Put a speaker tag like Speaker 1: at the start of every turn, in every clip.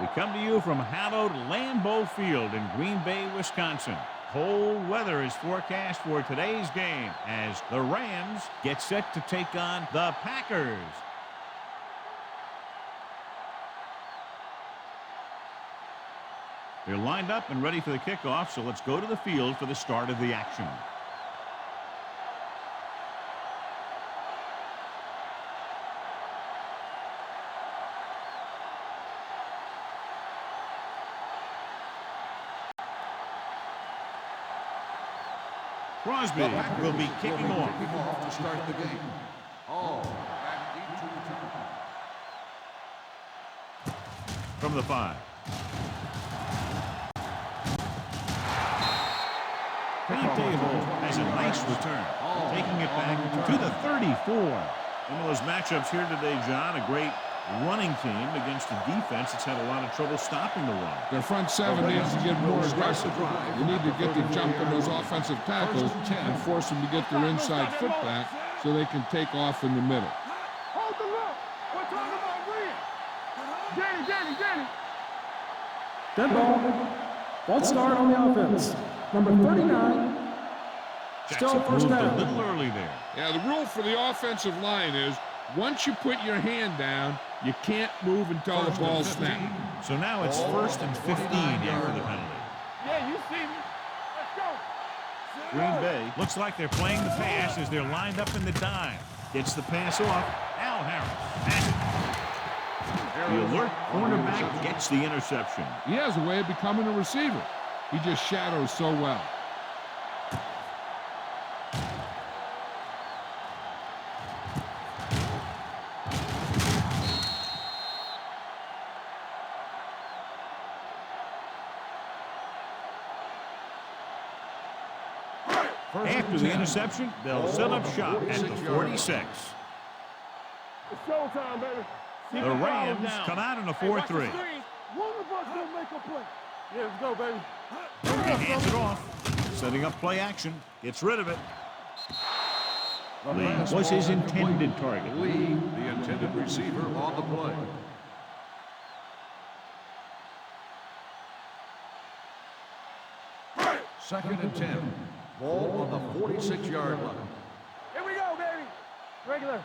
Speaker 1: We come to you from hallowed Lambeau Field in Green Bay, Wisconsin. Cold weather is forecast for today's game as the Rams get set to take on the Packers. They're lined up and ready for the kickoff, so let's go to the field for the start of the action. Crosby will be kicking off
Speaker 2: to start the game.
Speaker 1: From the 5. Dable has a nice return, taking it back to the 34. One of those matchups here today, John, a great running team against a defense that's had a lot of trouble stopping the run.
Speaker 3: Their front seven needs to get more aggressive. They need to get the jump on those offensive tackles and force them to get their inside foot back so they can take off in the middle.
Speaker 4: Hold the look. We're talking about win. Danny.
Speaker 5: Dead ball. False start on the offense. Number 39. Still first down.
Speaker 1: A little early there.
Speaker 3: Yeah, the rule for the offensive line is once you put your hand down, you can't move until the ball snaps.
Speaker 1: So now it's 1st and 15 after the penalty.
Speaker 4: Yeah, you see me. Let's go.
Speaker 1: Green Bay looks like they're playing the pass as they're lined up in the dime. Gets the pass off. Al Harris. The alert cornerback gets the interception.
Speaker 3: He has a way of becoming a receiver. He just shadows so well.
Speaker 1: After the interception, they'll set up shop at the 46.
Speaker 4: It's showtime, baby.
Speaker 1: The Rams come out in a 4-3.
Speaker 4: One of us will make a play. Yeah, let's go, baby.
Speaker 1: He hands it off. Setting up play action. Gets rid of it. Lee was his intended target.
Speaker 2: Lee, the intended receiver on the play. Second and 10. Ball on the 46-yard line.
Speaker 4: Here we go, baby. Regular.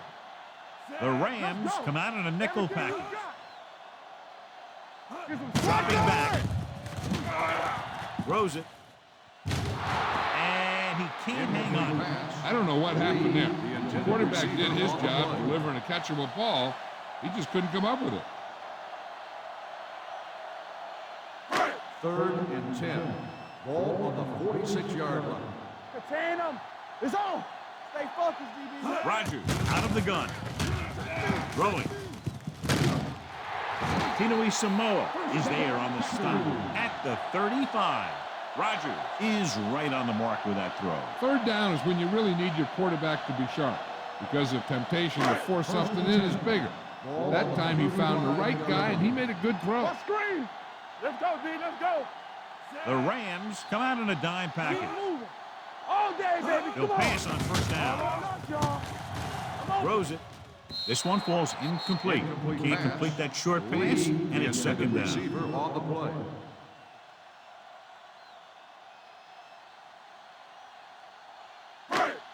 Speaker 1: The Rams come out in a nickel package.
Speaker 4: Dropping
Speaker 1: back. Throws it. And he can't hang on.
Speaker 3: I don't know what happened there. The quarterback did his job delivering a catchable ball. He just couldn't come up with it.
Speaker 2: Third and 10. Ball on the 46-yard line.
Speaker 4: Contain him. It's on. Stay focused, DB.
Speaker 1: Rodgers out of the gun. Throwing. Tinoe Samoa is there on the stop at the 35. Rodgers is right on the mark with that throw.
Speaker 3: Third down is when you really need your quarterback to be sharp because the temptation to force something in is bigger. That time he found the right guy and he made a good throw.
Speaker 4: Let's screen. Let's go, D. Let's go.
Speaker 1: The Rams come out in a dime package.
Speaker 4: All day, baby.
Speaker 1: They'll pass on first down. Throws it. This one falls incomplete. Can't complete that short pass, and it's second down.
Speaker 2: Receiver on the play.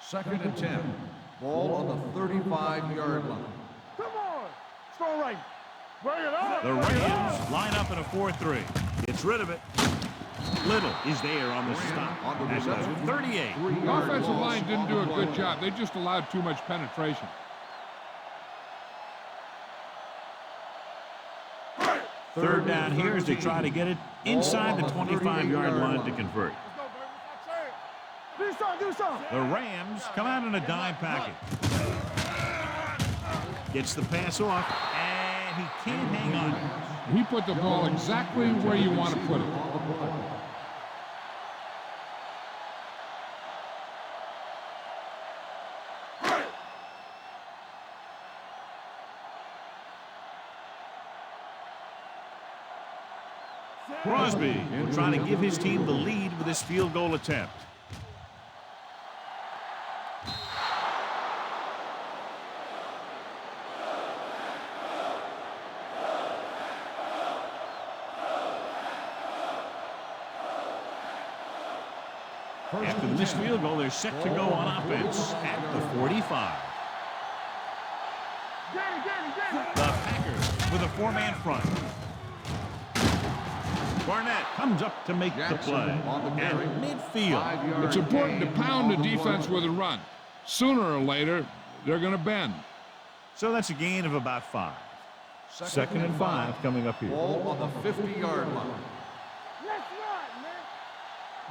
Speaker 2: Second and 10. Ball on the 35-yard line.
Speaker 4: Come on. Let's go right. Bring it up.
Speaker 1: The Rams line up in a 4-3. Gets rid of it. Little is there on the stop.
Speaker 2: On the
Speaker 1: At
Speaker 2: reception.
Speaker 1: 38.
Speaker 3: The offensive line didn't do a good job. They just allowed too much penetration.
Speaker 1: Third down here as they try to get it inside the 25-yard line to convert.
Speaker 4: Do something.
Speaker 1: The Rams come out in a dime package. Gets the pass off, and he can't hang on.
Speaker 3: He put the ball exactly where you want to put it.
Speaker 1: Crosby will try to give his team the lead with this field goal attempt. After the missed field goal, they're set to go on offense at the 45. The Packers with a four-man front. Barnett comes up to make the play at midfield.
Speaker 3: It's important to pound the defense with a run. Sooner or later, they're going to bend.
Speaker 1: So that's a gain of about 5. Second and 5 coming up here.
Speaker 2: Ball on the 50-yard line.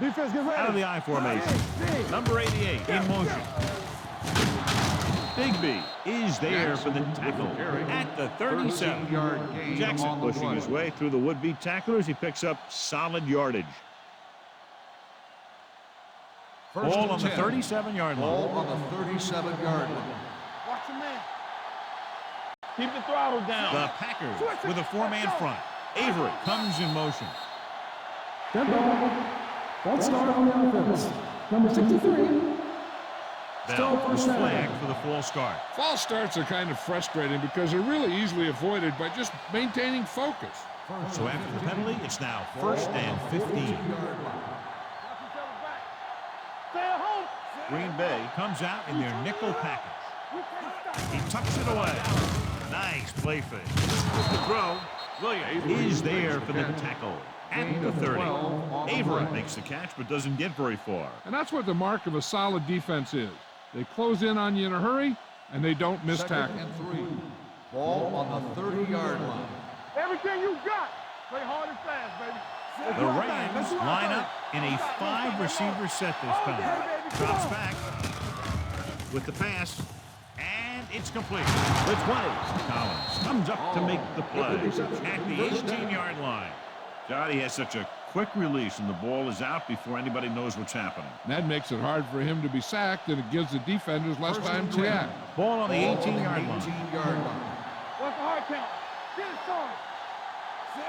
Speaker 4: Defense, get ready.
Speaker 1: Out of the I formation. Number 88 in motion. Bigby is there for the tackle at the 37. Jackson pushing his way through the would-be tacklers. He picks up solid yardage. Ball on the 37-yard line.
Speaker 2: Ball on the 37-yard line.
Speaker 4: Watch your man. Keep the throttle down.
Speaker 1: The Packers with a four-man front. Avery comes in motion.
Speaker 5: Dead ball. False start on the offense. Number 63.
Speaker 1: Bell was flagged for the false start.
Speaker 3: False starts are kind of frustrating because they're really easily avoided by just maintaining focus.
Speaker 1: So after the penalty, it's now 1st and 15. Green Bay comes out in their nickel package. He tucks it away. Nice play fake. The throw. Williams is there for the tackle at the 30. Avery makes the catch but doesn't get very far.
Speaker 3: And that's what the mark of a solid defense is. They close in on you in a hurry, and they don't miss tackle.
Speaker 2: Second and 3. Ball on the 30-yard line.
Speaker 4: Everything you got. Play hard and fast, baby.
Speaker 1: The Rams line up in a 5-receiver set this time. Drops back with the pass, and it's complete. The 20. Collins comes up to make the play at the 18-yard line. Johnny has such a quick release, and the ball is out before anybody knows what's happening.
Speaker 3: And that makes it hard for him to be sacked, and it gives the defenders less time to react.
Speaker 1: Ball on the 18-yard line.
Speaker 4: What's the hard count? Get it started.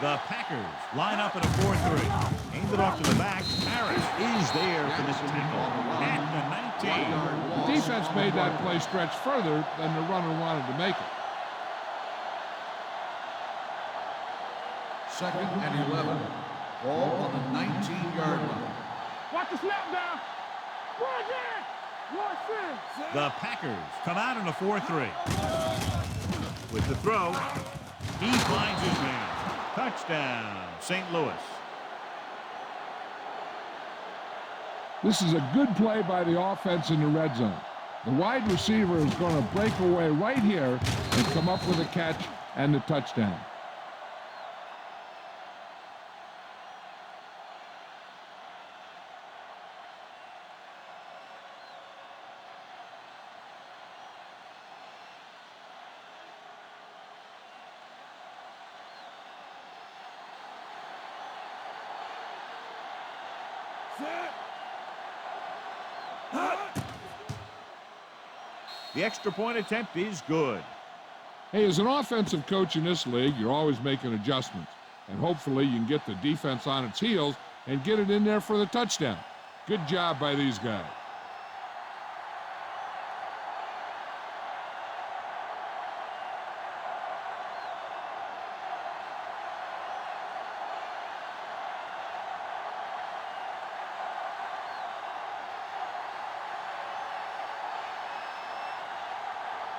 Speaker 1: The Packers line up at a 4-3. Aimed it off to the back. Harris is there for this tackle at the 19.
Speaker 3: The defense made that play stretch further than the runner wanted to make it.
Speaker 2: Second and 11. Ball on the 19-yard line.
Speaker 4: Watch the snap down. Watch it. Watch it.
Speaker 1: The Packers come out in a 4-3. With the throw, he finds his man. Touchdown, St. Louis.
Speaker 3: This is a good play by the offense in the red zone. The wide receiver is going to break away right here and come up with a catch and the touchdown.
Speaker 1: The extra point attempt is good.
Speaker 3: Hey, as an offensive coach in this league, you're always making adjustments. And hopefully you can get the defense on its heels and get it in there for the touchdown. Good job by these guys.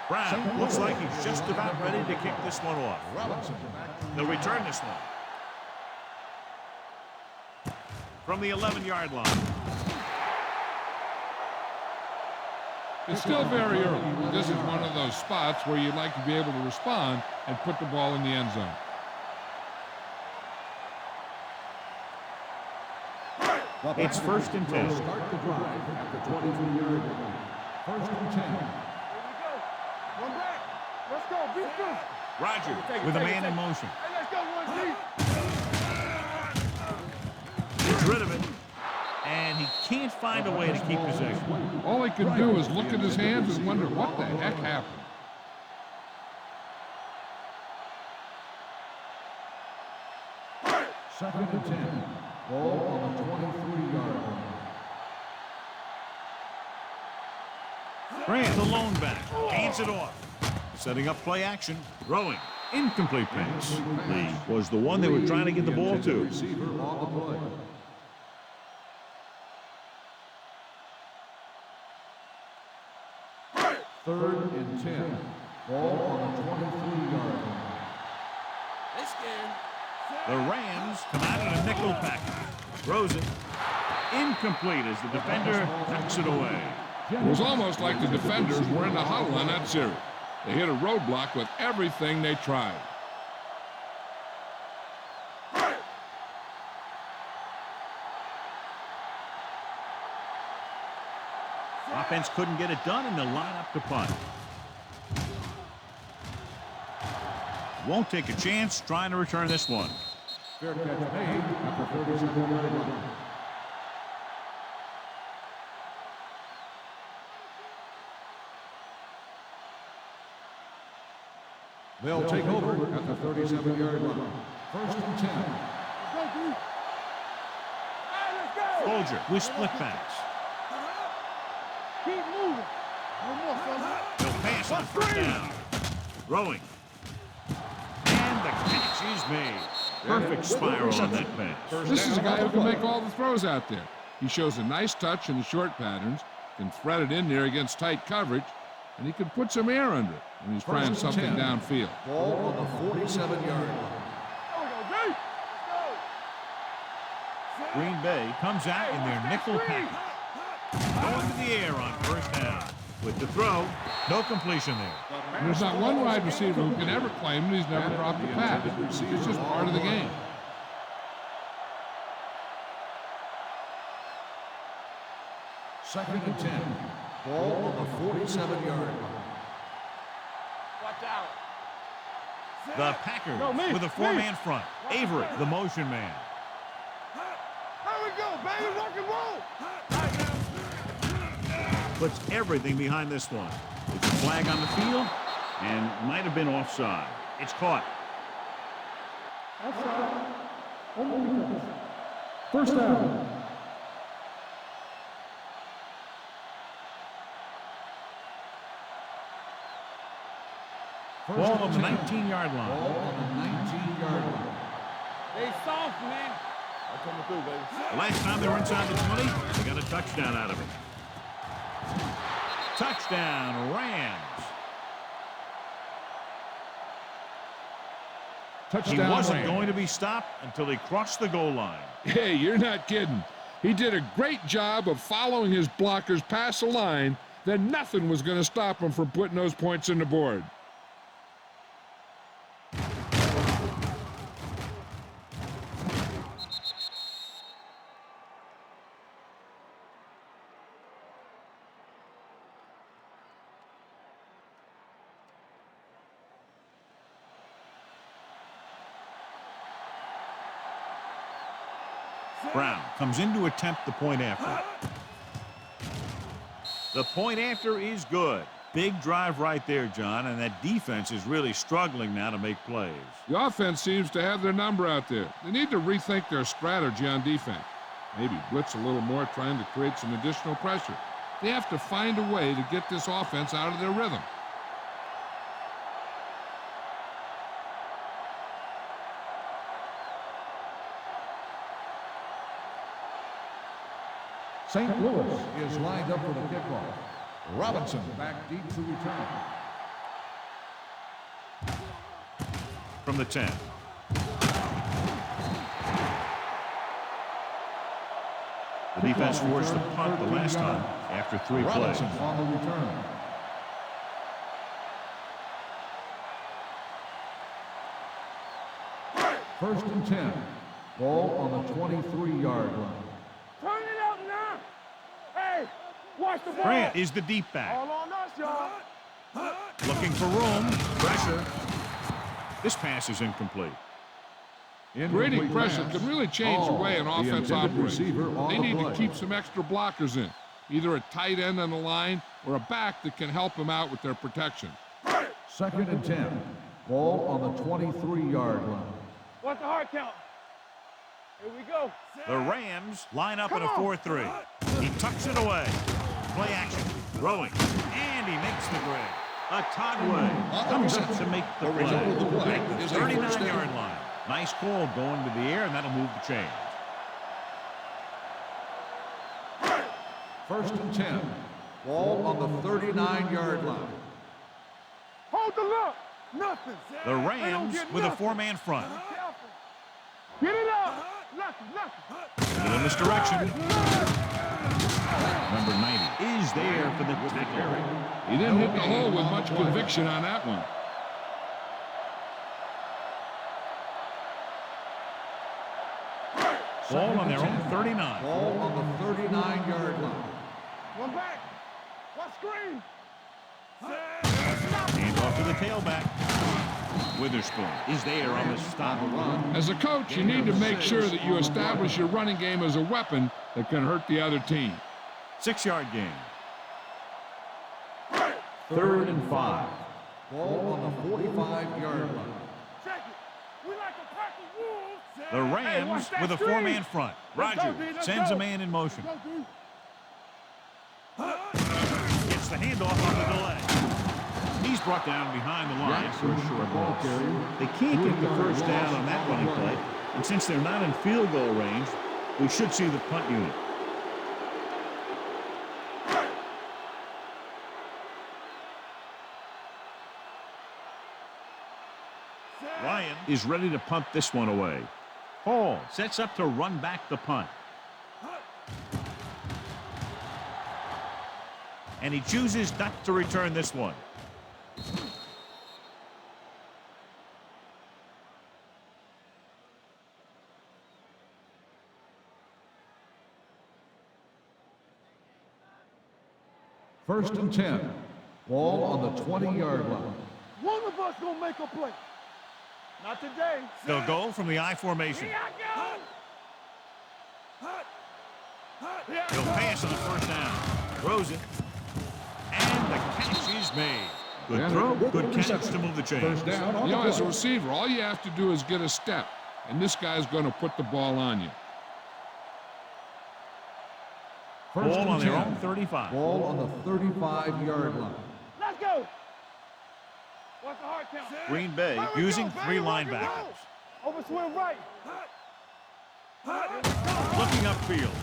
Speaker 1: Brown looks like he's just about ready to kick this one off. They'll return this one. From the 11-yard line.
Speaker 3: It's still very early. This is one of those spots where you'd like to be able to respond and put the ball in the end zone.
Speaker 1: It's 1st and 10.
Speaker 2: Start the drive at the 23-yard line. 1st and 10.
Speaker 4: One back. Let's go. Be good.
Speaker 1: Roger with a man in motion.
Speaker 4: Hey, let's go. 1 deep.
Speaker 1: Gets rid of it. And he can't find a way to keep possession.
Speaker 3: All he can do is look at his hands and wonder what the heck happened.
Speaker 2: Second and 10. Ball on the 23-yard line.
Speaker 1: Grant, the lone back, hands it off. Setting up play action, throwing. Incomplete pass. Lee was the one they were trying to get the ball to.
Speaker 2: Receiver on the play. 3rd and 10. Ball on the 23-yard line.
Speaker 1: The Rams come out in a nickel package. Throws it. Incomplete as the defender knocks it away.
Speaker 3: It was almost like the defenders were in the huddle on that series. They hit a roadblock with everything they tried.
Speaker 1: Offense couldn't get it done, and they'll line up to punt. Won't take a chance trying to return this one.
Speaker 2: Fair catch made at the 37-yard line. They'll take over at the 37-yard line. 1st and 10.
Speaker 1: Folger with split backs.
Speaker 4: Keep moving. No more, fella.
Speaker 1: He'll pass on 1st down. Throwing. And the catch is made. Perfect spiral on that pass.
Speaker 3: This is a guy who can make all the throws out there. He shows a nice touch in the short patterns, can thread it in there against tight coverage, and he can put some air under it when he's trying something downfield.
Speaker 2: Ball on the 47-yard line.
Speaker 1: Green Bay comes out in their nickel package. Going to the air on 1st down. With the throw, no completion there.
Speaker 3: And there's not one wide receiver who can ever claim that he's never dropped a pass. It's just part of the game.
Speaker 2: Second and 10. Ball on the 47-yard line.
Speaker 4: Watch out.
Speaker 1: The Packers with a 4-man front. Avery, the motion man.
Speaker 4: Here we go, baby. Rock and roll.
Speaker 1: Puts everything behind this one. It's a flag on the field and might have been offside. It's caught.
Speaker 5: Outside. On defense. 1st down.
Speaker 1: Ball on the 19-yard line.
Speaker 2: Ball on the 19-yard line.
Speaker 4: They soft, man. I'm coming through, baby.
Speaker 1: The last time they were inside the 20, they got a touchdown out of it. Touchdown, Rams.
Speaker 3: Touchdown.
Speaker 1: He wasn't
Speaker 3: Rams.
Speaker 1: going to be stopped until he crossed the goal line.
Speaker 3: Hey, you're not kidding. He did a great job of following his blockers past the line. Then nothing was going to stop him from putting those points on the board.
Speaker 1: Brown comes in to attempt the point after. The point after is good. Big drive right there, John, and that defense is really struggling now to make plays.
Speaker 3: The offense seems to have their number out there. They need to rethink their strategy on defense. Maybe blitz a little more, trying to create some additional pressure. They have to find a way to get this offense out of their rhythm.
Speaker 2: St. Louis is lined up for the kickoff. Robinson back deep to return.
Speaker 1: From the 10. The defense forced the punt the last time after 3 plays.
Speaker 2: Robinson on the return. First and 10. Ball on the 23-yard line.
Speaker 4: Turn it out now. Hey, watch the ball.
Speaker 1: Grant is the deep back.
Speaker 4: All on us, y'all.
Speaker 1: Looking for room. Pressure. This pass is incomplete.
Speaker 3: Creating pressure can really change the way an offense operates. They need to keep some extra blockers in, either a tight end on the line or a back that can help them out with their protection.
Speaker 2: Second and 10. Ball on the 23-yard line.
Speaker 4: What's the hard count? Here we go.
Speaker 1: The Rams line up in a 4-3. He tucks it away. Play action. Throwing. And he makes the grab. A Todway comes up to make the play. At the 39-yard line. Nice call going to the air, and that'll move the chains.
Speaker 2: First and 10. Ball on the 39-yard line.
Speaker 4: Hold the look. Nothing.
Speaker 1: The Rams with a four-man front.
Speaker 4: Get it up. Nothing.
Speaker 1: In this direction. Number 90 is there for the tackle.
Speaker 3: He didn't hit the hole with much conviction on that one.
Speaker 1: Ball on their own 39.
Speaker 2: Ball on the 39-yard line.
Speaker 4: One back. One screen.
Speaker 1: Hand off to the tailback. Witherspoon is there on the stop.
Speaker 3: As a coach, you need to make sure that you establish your running game as a weapon that can hurt the other team.
Speaker 1: 6-yard gain. 3rd and 5.
Speaker 2: Ball on the 45-yard line.
Speaker 4: Check it. We like a pack of wolves.
Speaker 1: The Rams with a four-man front. Rogers sends a man in motion. Gets the handoff on the delay. He's brought down behind the line for a short loss. They can't get the first down on that running play, and since they're not in field goal range, we should see the punt unit. Ryan is ready to punt this one away. Hall sets up to run back the punt. And he chooses not to return this one.
Speaker 2: First and 10. Ball on the 20-yard line.
Speaker 4: One of us gonna make a play. Not today.
Speaker 1: They'll go from the I formation.
Speaker 4: Here I go.
Speaker 1: He'll pass on the first down. Throws it. And the catch is made. Good throw, good catch to move the chains.
Speaker 2: First down on
Speaker 3: You know,
Speaker 2: the
Speaker 3: as a
Speaker 2: play.
Speaker 3: receiver, all you have to do is get a step, and this guy's going to put the ball on you.
Speaker 2: First
Speaker 1: Ball
Speaker 2: and
Speaker 1: on their
Speaker 2: 10.
Speaker 1: own 35.
Speaker 2: Ball on the 35-yard line.
Speaker 4: Let's go. What's the hard count?
Speaker 1: Green Bay using three linebackers.
Speaker 4: Over swing right.
Speaker 1: Looking upfield.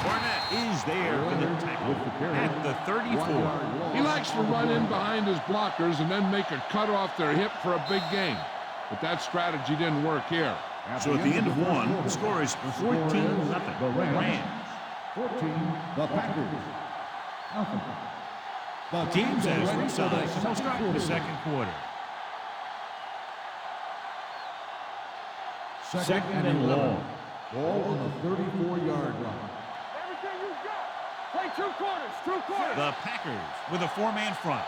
Speaker 1: Barnett is there for the tackle at the 34.
Speaker 3: He likes to run in behind his blockers and then make a cut off their hip for a big gain. But that strategy didn't work here.
Speaker 1: So at the end of one, the score is 14-0. The Rams.
Speaker 2: 14, the Packers. Nothing. The
Speaker 1: Teams
Speaker 2: are
Speaker 1: as
Speaker 2: ready for
Speaker 1: resides, and they'll start in the
Speaker 2: quarter.
Speaker 1: second quarter.
Speaker 2: Second and long. Ball on the 34-yard line.
Speaker 4: Everything you got. Play 2 quarters. 2 quarters.
Speaker 1: The Packers with a four-man front.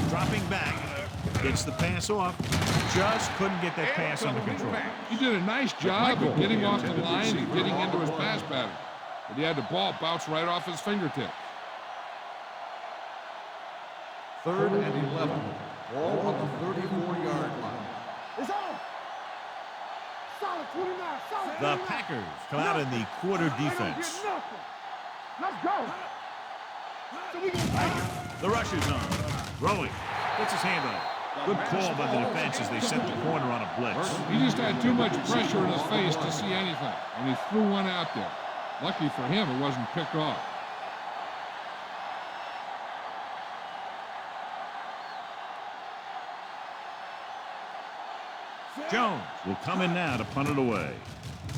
Speaker 1: Dropping back. Gets the pass off. Just couldn't get that pass under control.
Speaker 3: He did a nice job of getting off the line and getting into his pass pattern. But he had the ball bounce right off his fingertips.
Speaker 2: 3rd and 11. Ball on the 34-yard line.
Speaker 4: It's on. Solid 29. Solid 29.
Speaker 1: The Packers come out in the quarter
Speaker 4: They don't
Speaker 1: defense.
Speaker 4: get nothing. Let's go. So we gonna
Speaker 1: The rush is on. Throwing. Gets his hand on it. Good call by the defense as they set the corner on a blitz.
Speaker 3: He just had too much pressure in his face to see anything, and he threw one out there. Lucky for him, it wasn't picked off.
Speaker 1: Jones will come in now to punt it away.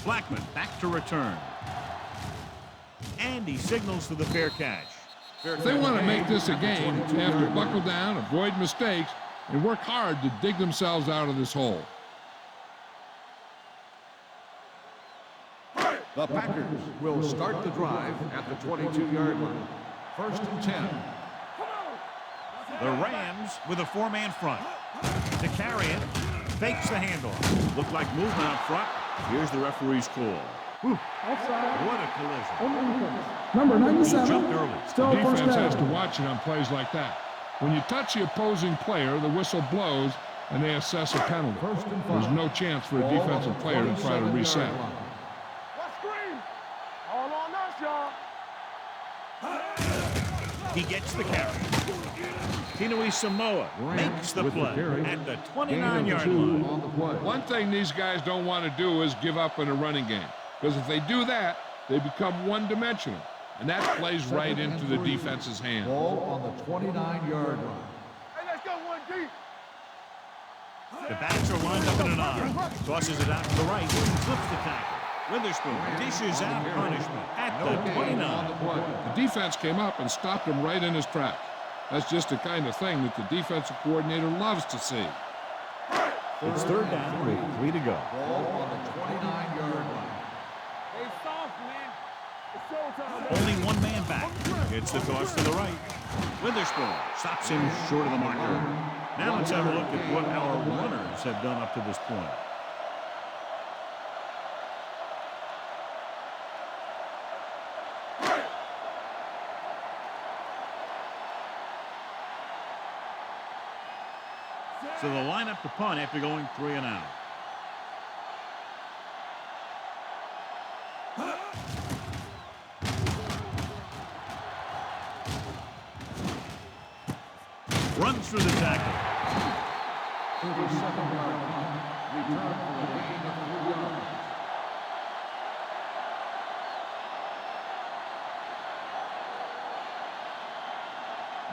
Speaker 1: Blackman back to return. And he signals for the fair catch.
Speaker 3: If they want to make this a game, they have to buckle down, avoid mistakes, and work hard to dig themselves out of this hole.
Speaker 2: The Packers will start the drive at the 22-yard line. First and 10.
Speaker 1: The Rams with a four-man front. To carry it, fakes the handoff. Looked like movement up front. Here's the referee's call.
Speaker 5: Offside.
Speaker 1: What a collision.
Speaker 5: On the defense. Number
Speaker 1: He
Speaker 5: 97.
Speaker 1: jumped early.
Speaker 5: Still first
Speaker 3: Defense has to
Speaker 5: down.
Speaker 3: watch it on plays like that. When you touch the opposing player, the whistle blows, and they assess a penalty.
Speaker 2: First and
Speaker 3: There's
Speaker 2: 5.
Speaker 3: no chance for a
Speaker 2: Ball on
Speaker 3: defensive
Speaker 2: the
Speaker 3: player to try to
Speaker 2: 27-yard
Speaker 3: reset.
Speaker 2: line.
Speaker 4: Let's scream. All on us, y'all.
Speaker 1: He gets the carry. Tinui Samoa makes the
Speaker 2: with the
Speaker 1: play
Speaker 2: carry.
Speaker 1: at the
Speaker 2: Gain of
Speaker 1: 29-yard
Speaker 2: 2
Speaker 1: line.
Speaker 2: on the play.
Speaker 3: One thing these guys don't want to do is give up in a running game. Because if they do that, they become one-dimensional. and that plays right into the defense's hand.
Speaker 2: Ball on the 29-yard line.
Speaker 4: Hey, let's go, 1G.
Speaker 1: The backs are lined up in an I. Tosses it out to the right. Flips the tackle. Witherspoon dishes out punishment at the 29.
Speaker 3: The defense came up and stopped him right in his tracks. That's just the kind of thing that the defensive coordinator loves to see.
Speaker 1: It's third down with 3 to go.
Speaker 2: Ball on the 29-yard line.
Speaker 4: Hey, soft, man. It's showtime, man.
Speaker 1: Only one man back. Gets the toss to the right. Witherspoon stops him short of the marker. Now let's have a look at what our runners have done up to this point. So they'll line up to punt after going 3 and out. Runs through the tackle.
Speaker 2: 37-yard punt. Return for a gain of 3 yards.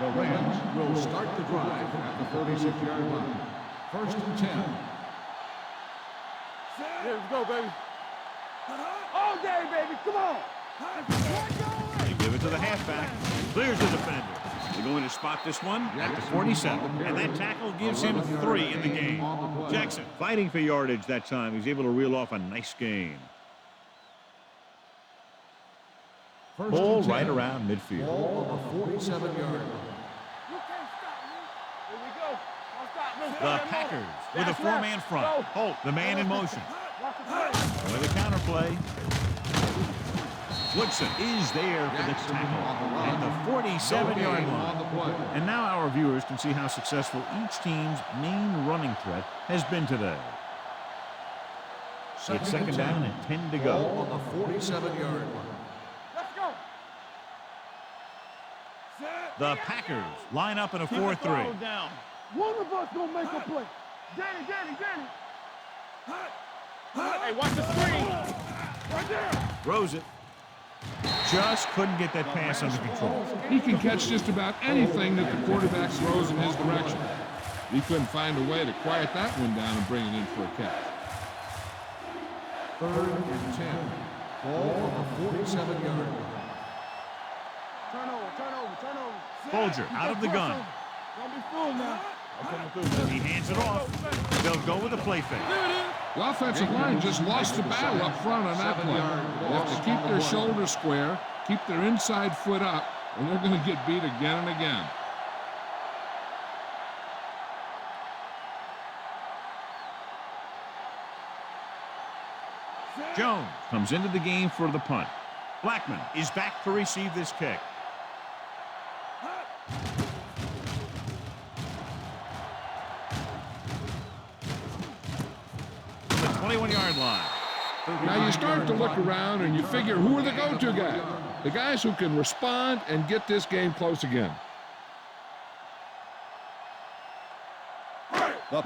Speaker 2: The Rams will start the drive at the 36-yard line. First and 10.
Speaker 4: Yeah, let's go, baby. All day, baby. Come on.
Speaker 1: They give it to the halfback. Clears the defender. They're going to spot this one at the 47. And that tackle gives him 3 in the game. Jackson fighting for yardage that time. He's able to reel off a nice gain. Ball right around midfield.
Speaker 2: Ball on the 47-yard line.
Speaker 4: You can't stop me. Here we go. Don't stop me.
Speaker 1: The Packers with a 4-man front. Holt, the man in motion.
Speaker 4: Watch the play.
Speaker 1: With a counterplay. Woodson is there for the tackle at the 47-yard line. And now our viewers can see how successful each team's main running threat has been today. It's second down and 10 to go.
Speaker 2: Ball on the 47-yard line.
Speaker 4: Let's go.
Speaker 1: The Packers line up in a 4-3.
Speaker 4: One of us gonna make a play. Danny. Hey, watch the screen. Right there.
Speaker 1: Throws it. Just couldn't get that pass under control.
Speaker 3: He can catch just about anything that the quarterback throws in his direction. He couldn't find a way to quiet that one down and bring it in for a catch.
Speaker 2: Third and 10. Ball on the 47-yard line.
Speaker 4: Turnover.
Speaker 1: Folger out of the gun.
Speaker 4: Don't be fooled now.
Speaker 1: He hands it off. They'll go with a play fake.
Speaker 3: The offensive line just lost the battle up front on that play. They have to keep their shoulders square, keep their inside foot up, and they're going to get beat again and again.
Speaker 1: Jones comes into the game for the punt. Blackman is back to receive this kick. From the 21-yard line.
Speaker 3: Now you start to look around and you figure, who are the go-to guys? The guys who can respond and get this game close again.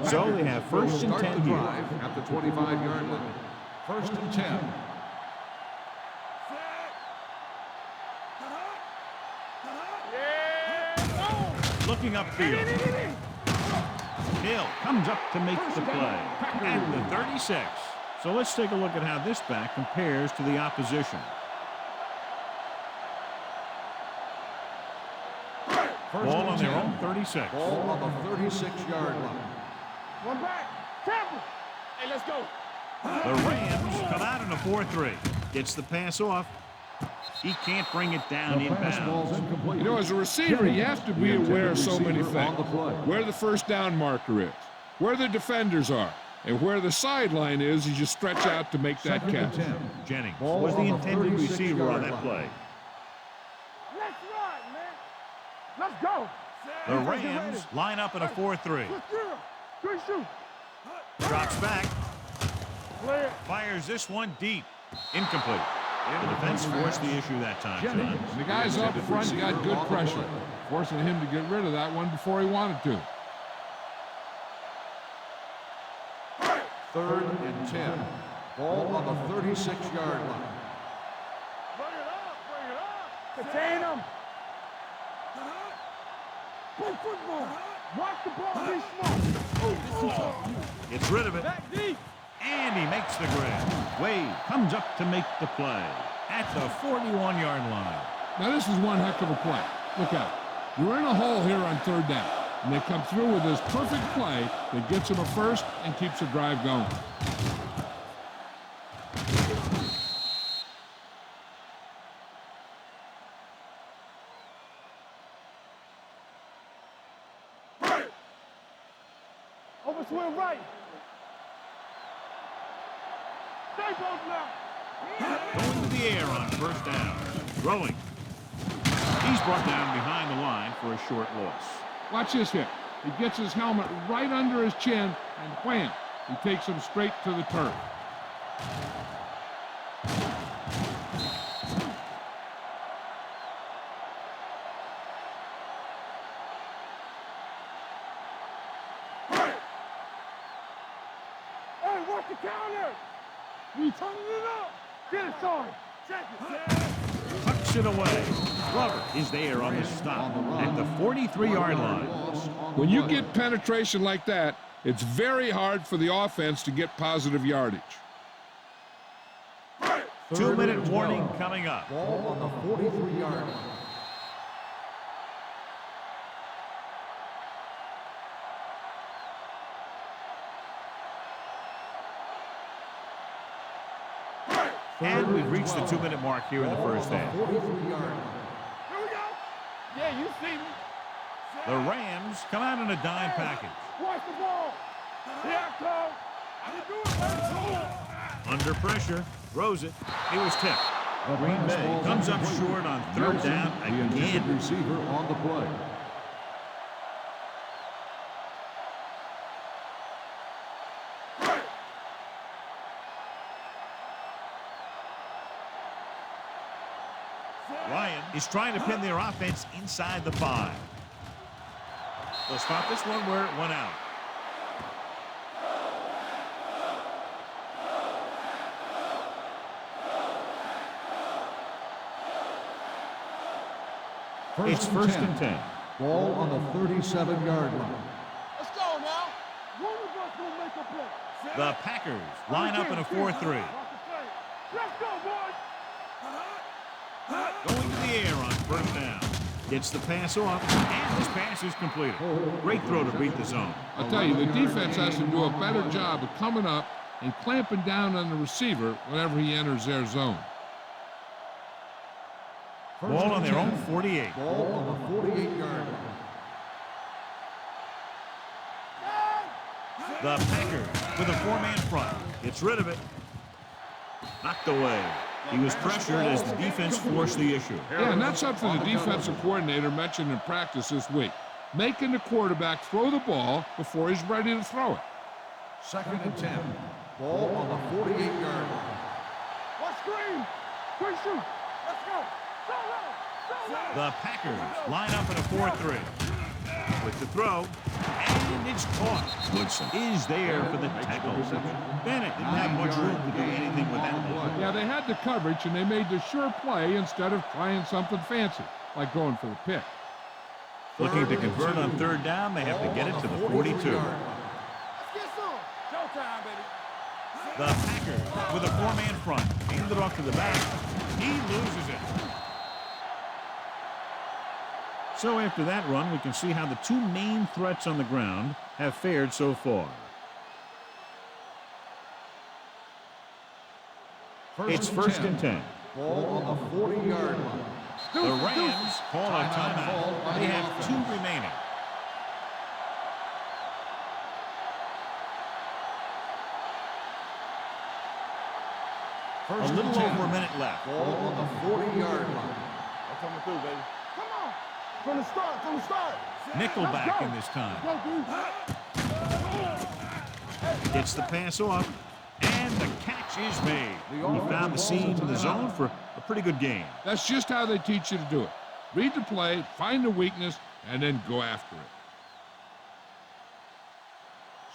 Speaker 1: So they have first and 10 here.
Speaker 2: At the 25-yard line. First and 10.
Speaker 1: Looking upfield. Hill comes up to make the play at the 36. So let's take a look at how this back compares to the opposition. Ball on their own 36.
Speaker 2: Ball on the 36-yard line.
Speaker 4: One back. Tampa. Hey, let's go.
Speaker 1: The Rams come out in a 4-3. Gets the pass off. He can't bring it down inbounds.
Speaker 3: You know, as a receiver, you have to be aware of so many things. Where the first down marker is, where the defenders are, and where the sideline is as you stretch out to make that catch.
Speaker 1: Jennings was the intended receiver on that play.
Speaker 4: Let's ride, man. Let's go.
Speaker 1: The Rams line up in a 4-3.
Speaker 4: Good shoot.
Speaker 1: Drops back.
Speaker 4: Play it.
Speaker 1: Fires this one deep. Incomplete. The defense forced the issue that time, John.
Speaker 3: The guys up front got good pressure, forcing him to get rid of that one before he wanted to.
Speaker 2: Third and 10. Ball on the 36-yard line.
Speaker 4: Bring it up. Contain him. Play football. Watch the ball be smart.
Speaker 1: Gets rid of it.
Speaker 4: Back deep.
Speaker 1: And he makes the grab. Wade comes up to make the play at the 41-yard line.
Speaker 3: Now, this is one heck of a play. Look out. You're in a hole here on third down, and they come through with this perfect play that gets them a first and keeps the drive going.
Speaker 4: Over swing right. Stay close now.
Speaker 1: Going to the air on first down. Throwing. He's brought down behind the line for a short loss.
Speaker 3: Watch this hit. He gets his helmet right under his chin, and wham, he takes him straight to the turf.
Speaker 4: Hey, watch the counter. You turning it up. Get it, sorry. Check it.
Speaker 1: Tucks it away. Glover is there on the stop at the 43-yard line.
Speaker 3: When you get penetration like that, it's very hard for the offense to get positive yardage.
Speaker 1: 2-minute warning coming up.
Speaker 2: Ball on the 43-yard line.
Speaker 1: And we've reached the 2-minute mark here in the first half.
Speaker 2: 43-yard line.
Speaker 4: Here we go. Yeah, you see me.
Speaker 1: The Rams come out in a dime package.
Speaker 4: Watch the ball. Here I come. You do it, man.
Speaker 1: Under pressure, throws it. He was tipped. Green Bay comes up short on third down
Speaker 2: The intended
Speaker 1: again.
Speaker 2: receiver on the play.
Speaker 1: Ryan is trying to pin their offense inside the 5. They'll spot this one where it went out. It's first and 10.
Speaker 2: Ball on the 37-yard line.
Speaker 4: Let's go now. One of us will make a play.
Speaker 1: The Packers line up in a 4-3.
Speaker 4: Let's go, boys.
Speaker 1: Going to the air on first down. Gets the pass off, and this pass is completed. Great throw to beat the zone.
Speaker 3: I'll tell you, the defense has to do a better job of coming up and clamping down on the receiver whenever he enters their zone.
Speaker 1: Ball on their own 48.
Speaker 2: Ball on the 48-yard line.
Speaker 1: The Packers with a 4-man front. Gets rid of it. Knocked away. He was pressured as the defense forced the issue.
Speaker 3: Yeah, and that's something the defensive coordinator mentioned in practice this week. Making the quarterback throw the ball before he's ready to throw it.
Speaker 2: Second and 10. Ball on the 48-yard line.
Speaker 4: Watch screen. Quick shoot. Let's go.
Speaker 1: The Packers line up in a 4-3. With the throw, and it's caught. Woodson is there for the tackle. Bennett didn't have much room to do anything with that one.
Speaker 3: Yeah, they had the coverage, and they made the sure play instead of trying something fancy, like going for the pick.
Speaker 1: Looking to convert on third down, they have to get it to the 42.
Speaker 4: Let's get some. Showtime, baby.
Speaker 1: The Packers with a 4-man front. Handed off to the back. He loses it. So after that run, we can see how the two main threats on the ground have fared so far. It's first and 10.
Speaker 2: Ball on the 40-yard line.
Speaker 1: The Rams call a timeout. They have 2 remaining. A little over a minute left.
Speaker 2: Ball on the 40-yard line.
Speaker 4: I'm coming through, baby. Come on. From the start.
Speaker 1: Nickelback in this time. Gets the pass off, and the catch is made. He found the seam in the zone for a pretty good game.
Speaker 3: That's just how they teach you to do it. Read the play, find the weakness, and then go after it.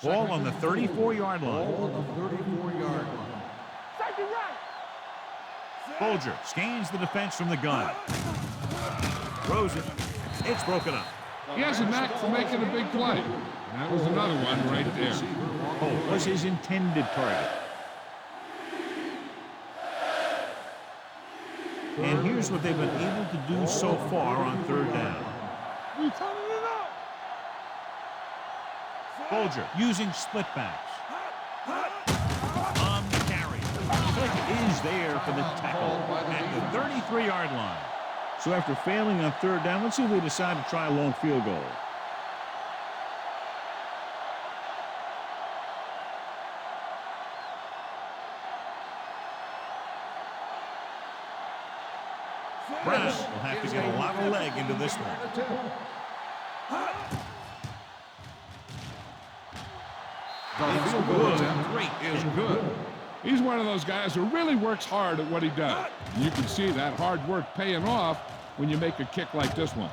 Speaker 1: Ball on the 34-yard
Speaker 2: Ball
Speaker 1: line.
Speaker 2: on the 34-yard line.
Speaker 4: Take it right.
Speaker 1: Folger scans the defense from the gun. Throws it. It's broken up.
Speaker 3: He has a knack for making a big play. And that was another one right there.
Speaker 1: Oh, was his intended target. And here's what they've been able to do so far on third down. Folger using split backs. On the carry. Click is there for the tackle at the 33-yard line. So after failing on third down, let's see if they decide to try a long field goal. Brown will have to get a lot of leg into this one.
Speaker 2: The field goal attempt is good.
Speaker 3: He's one of those guys who really works hard at what he does. And you can see that hard work paying off when you make a kick like this one.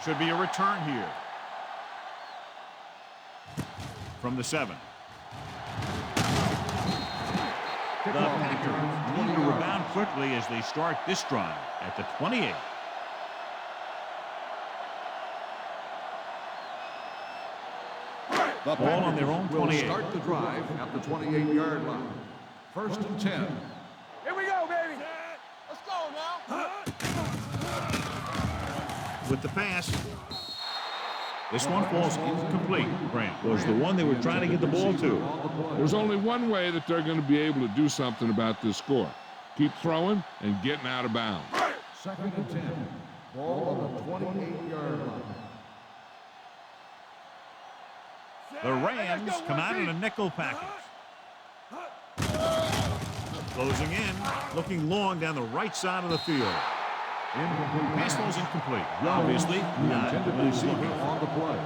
Speaker 1: Should be a return here. From the 7. The Packers need to rebound quickly as they start this drive at the 28.
Speaker 2: The
Speaker 1: Ball on their own
Speaker 2: will
Speaker 1: 28.
Speaker 2: start the drive at the 28-yard line. First and 10.
Speaker 4: Here we go, baby. Let's go now.
Speaker 1: With the pass. This one falls incomplete. Grant was the one they were trying to get the ball to.
Speaker 3: There's only one way that they're going to be able to do something about this score. Keep throwing and getting out of bounds.
Speaker 2: Second and 10. Ball on the 28-yard line.
Speaker 1: The Rams come out in a nickel package. Closing in, looking long down the right side of the field. Pass ball's incomplete. Obviously, not
Speaker 2: Intended
Speaker 1: what he's
Speaker 2: receiver
Speaker 1: looking for.
Speaker 2: on the play.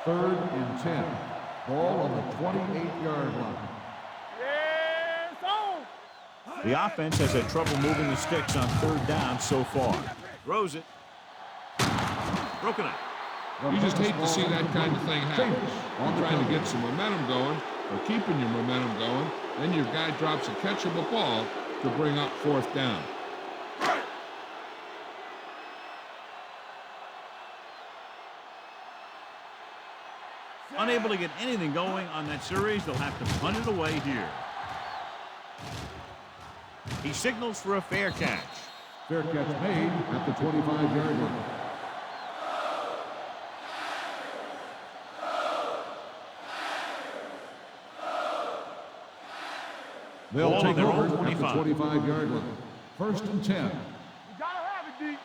Speaker 2: Third and 10. Ball on the 28-yard line.
Speaker 4: Yes, on.
Speaker 1: The offense has had trouble moving the sticks on third down so far. Throws it. Broken up.
Speaker 3: You just hate to see that kind of thing happen. You're trying to get some momentum going, or keeping your momentum going, then your guy drops a catchable ball to bring up fourth down.
Speaker 1: Unable to get anything going on that series, they'll have to punt it away here. He signals for a fair catch.
Speaker 2: Fair catch made at the 25-yard line. They'll
Speaker 1: Ball
Speaker 2: take
Speaker 1: on their
Speaker 2: over
Speaker 1: own
Speaker 2: at the
Speaker 1: 25.
Speaker 2: 25-yard line. First and 10.
Speaker 4: You gotta have it, D.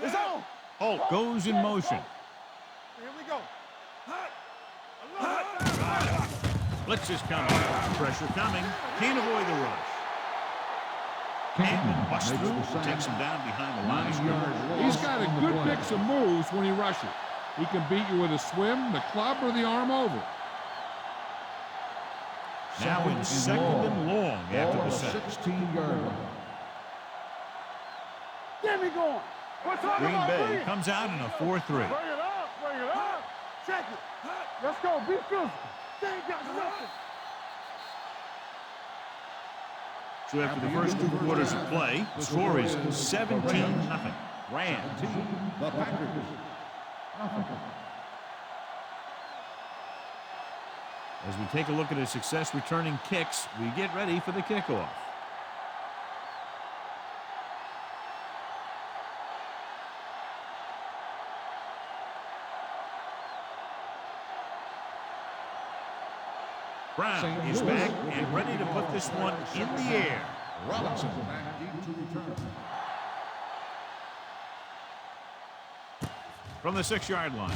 Speaker 4: It's on.
Speaker 1: Holt goes in motion.
Speaker 4: Here we go.
Speaker 1: Blitz is coming. Pressure coming. Can't avoid the rush. And busts
Speaker 2: makes
Speaker 1: through.
Speaker 2: the sack.
Speaker 1: Takes him down behind the line of
Speaker 2: 9
Speaker 1: scrimmage.
Speaker 2: yards
Speaker 3: He's
Speaker 2: loss
Speaker 3: got a
Speaker 2: on the
Speaker 3: good
Speaker 2: play.
Speaker 3: mix of moves when he rushes. He can beat you with a swim, the club, or the arm over.
Speaker 1: Now in second and long after
Speaker 2: Ball
Speaker 1: the
Speaker 2: on
Speaker 1: set.
Speaker 2: 16-yard line.
Speaker 4: Get me going. What's talking
Speaker 1: Green
Speaker 4: about
Speaker 1: Bay
Speaker 4: Green?
Speaker 1: comes out in a 4-3.
Speaker 4: Bring it up, bring it up. Check it. Let's go, be physical. They ain't got nothing.
Speaker 1: So after the first 2 quarters of play, the score is 17-0. Rams.
Speaker 2: The Packers. Nothing.
Speaker 1: As we take a look at his success returning kicks, we get ready for the kickoff. Brown is back and ready to put this one in the air.
Speaker 2: Robinson back deep to return.
Speaker 1: From the 6-yard line.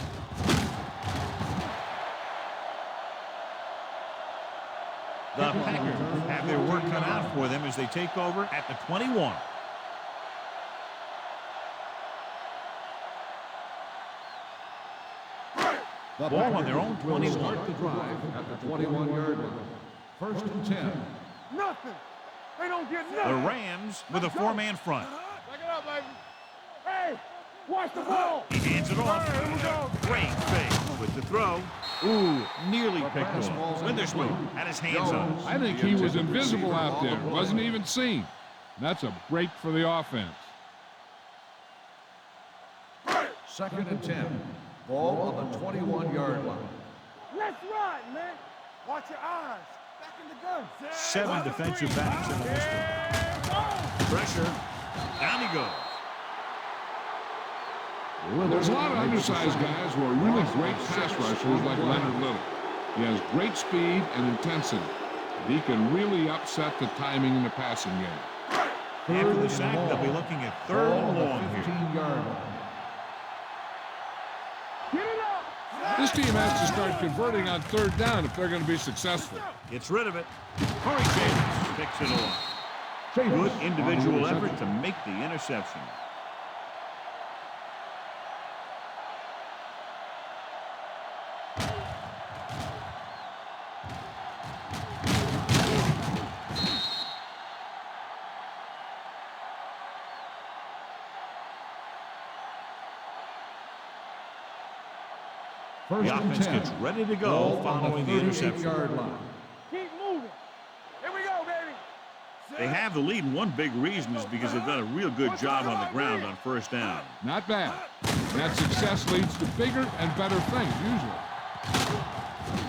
Speaker 1: The Packers have their work cut out for them as they take over at the 21.
Speaker 2: The
Speaker 1: Ball on their own
Speaker 2: Packers will
Speaker 1: 21.
Speaker 2: start the drive at the 21-yard line. First and 10.
Speaker 4: Nothing. They don't get
Speaker 1: The
Speaker 4: nothing.
Speaker 1: Rams with a four-man front.
Speaker 4: Back it up, baby. Hey, watch the ball.
Speaker 1: He hands it off.
Speaker 4: Here we go.
Speaker 1: Great fake with the throw. Ooh, nearly picked off. Witherspoon had his hands on it.
Speaker 3: I think he was invisible out there. Wasn't even seen. That's a break for the offense.
Speaker 2: Second and 10. Ball on the 21-yard line.
Speaker 4: Let's ride, man. Watch your eyes. Back in the gun.
Speaker 1: 7 defensive backs in the system. Pressure. Down he goes.
Speaker 3: There's a lot of undersized guys who are really great pass rushers like Leonard Little. He has great speed and intensity. He can really upset the timing in the passing game.
Speaker 1: After the sack, they'll be looking at third and long here.
Speaker 2: 15-yard line.
Speaker 4: Get it up.
Speaker 3: This team has to start converting on third down if they're going to be successful.
Speaker 1: Gets rid of it. Corey Chambers picks it off. Good individual effort to make the interception.
Speaker 2: First
Speaker 1: The
Speaker 2: and
Speaker 1: offense
Speaker 2: 10.
Speaker 1: gets ready to go
Speaker 2: Ball on
Speaker 1: following the interception.
Speaker 2: 38-yard line.
Speaker 4: Keep moving. Here we go, baby.
Speaker 1: They have the lead, and one big reason is because they've done a real good job on the ground on first down.
Speaker 3: Not bad. That success leads to bigger and better things, usually.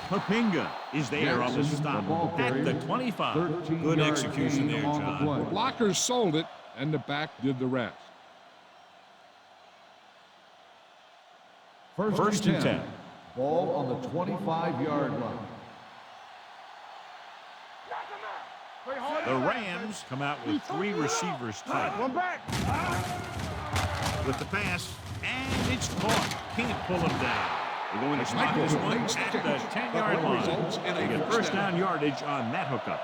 Speaker 1: Papinga is there on the stop at the 25. Good execution there, John.
Speaker 3: Blockers sold it, and the back did the rest.
Speaker 2: First and 10. Ball on the 25-yard line.
Speaker 1: The Rams come out with 3 receivers tight.
Speaker 4: One back.
Speaker 1: With the pass, and it's caught. Can't pull him down. They're going to spot this one at the 10-yard line. They get first down yardage on that hookup.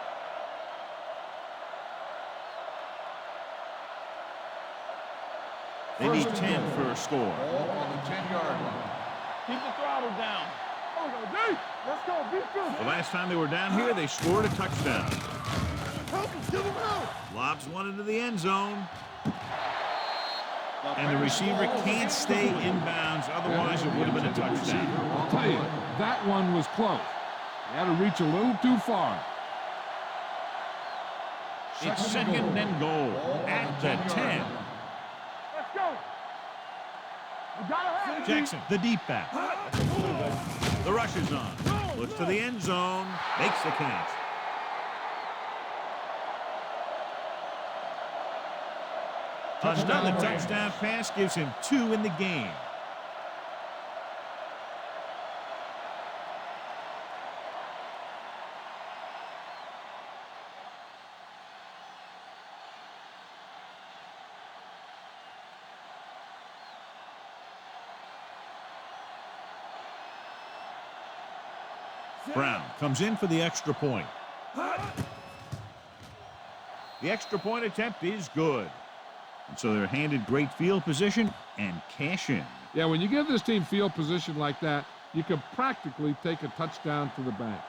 Speaker 1: They need 10 for a score.
Speaker 2: Ball on the 10-yard line.
Speaker 4: Keep the throttle down. Oh, go deep. Let's go. Be good.
Speaker 1: The last time they were down here, they scored a touchdown.
Speaker 4: Help him. Give him out.
Speaker 1: Lobs one into the end zone. And the receiver can't stay inbounds, otherwise it would have been a touchdown.
Speaker 3: I'll tell you, that one was close. He had to reach a little too far.
Speaker 1: It's second and goal at the 10.
Speaker 4: Let's go. We gotta have it.
Speaker 1: Jackson, the deep back. The rush is on. Looks to the end zone. Makes the catch. Another touchdown pass gives him 2 in the game. Brown comes in for the extra point. The extra point attempt is good. And so they're handed great field position and cash in.
Speaker 3: Yeah, when you give this team field position like that, you can practically take a touchdown to the bank.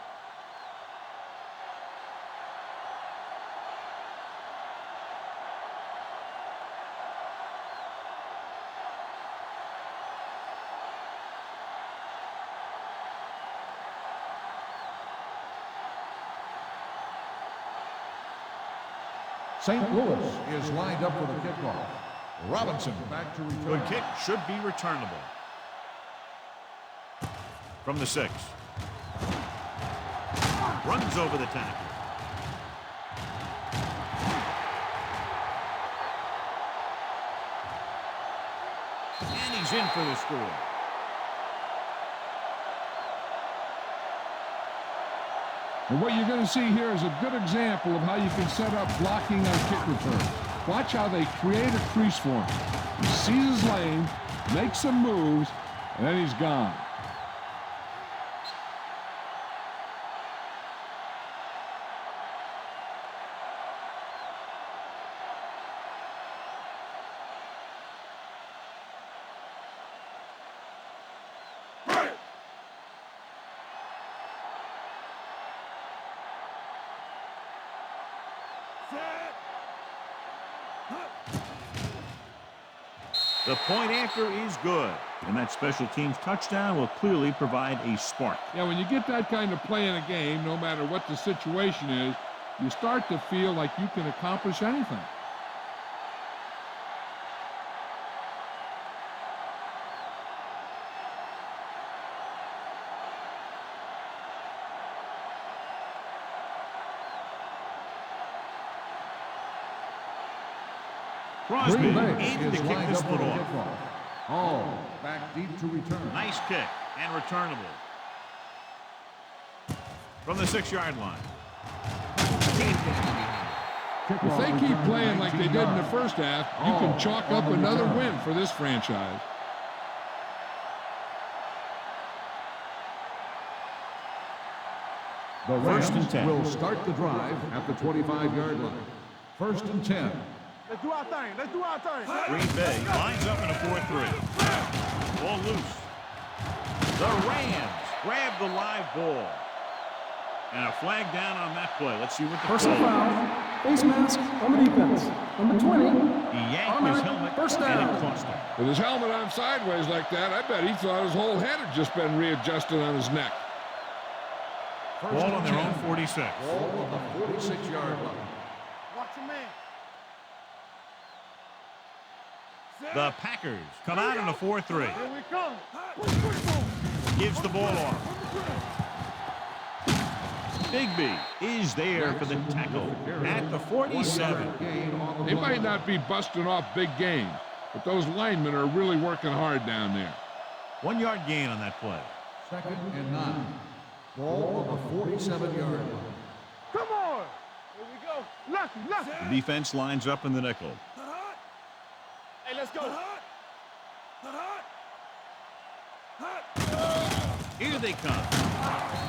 Speaker 2: St. Louis is lined up for the kickoff. Robinson back to return.
Speaker 1: Good kick should be returnable. From the 6. Runs over the tackle. And he's in for the score.
Speaker 3: And what you're going to see here is a good example of how you can set up blocking on kick return. Watch how they create a crease for him. He sees his lane, makes some moves, and then he's gone.
Speaker 1: The point after is good, and that special teams touchdown will clearly provide a spark.
Speaker 3: Yeah, when you get that kind of play in a game, no matter what the situation is, you start to feel like you can accomplish anything.
Speaker 1: Crosby
Speaker 2: Green Bay
Speaker 1: in to
Speaker 2: is
Speaker 1: kick
Speaker 2: lined
Speaker 1: this
Speaker 2: up
Speaker 1: one
Speaker 2: for the
Speaker 1: off.
Speaker 2: kickoff. Hall back deep to return.
Speaker 1: Nice kick and returnable. From the 6-yard line.
Speaker 3: If they keep playing like they did in the first half, you can chalk up another win for this franchise.
Speaker 2: The
Speaker 1: First and
Speaker 2: Rams
Speaker 1: 10.
Speaker 2: will start the drive at the 25-yard line. First and 10.
Speaker 4: Let's do our thing. Let's do our thing.
Speaker 1: Green Bay lines up in a 4-3. Ball loose. The Rams grab the live ball. And a flag down on that play. Let's see what the
Speaker 5: Personal
Speaker 1: call is.
Speaker 5: foul. Face mask on the defense. Number 20.
Speaker 1: He yanked his helmet,
Speaker 5: First
Speaker 1: and
Speaker 5: down.
Speaker 1: it cost him.
Speaker 3: With his helmet on sideways like that, I bet he thought his whole head had just been readjusted on his neck.
Speaker 2: First
Speaker 1: Ball
Speaker 2: and
Speaker 1: on their
Speaker 2: 10.
Speaker 1: own 46.
Speaker 2: Ball on the 46-yard line.
Speaker 4: Watch your man.
Speaker 1: The Packers come out in a 4-3.
Speaker 4: Here we come. Push.
Speaker 1: Gives the ball off. Bigby is there for the tackle at the 47.
Speaker 3: They might not be busting off big games, but those linemen are really working hard down there.
Speaker 1: 1-yard gain on that play.
Speaker 2: Second and 9. Ball on the 47-yard line.
Speaker 4: Come on. Here we go. Lucky.
Speaker 1: The defense lines up in the nickel.
Speaker 4: Hey, let's go.
Speaker 1: Here they come.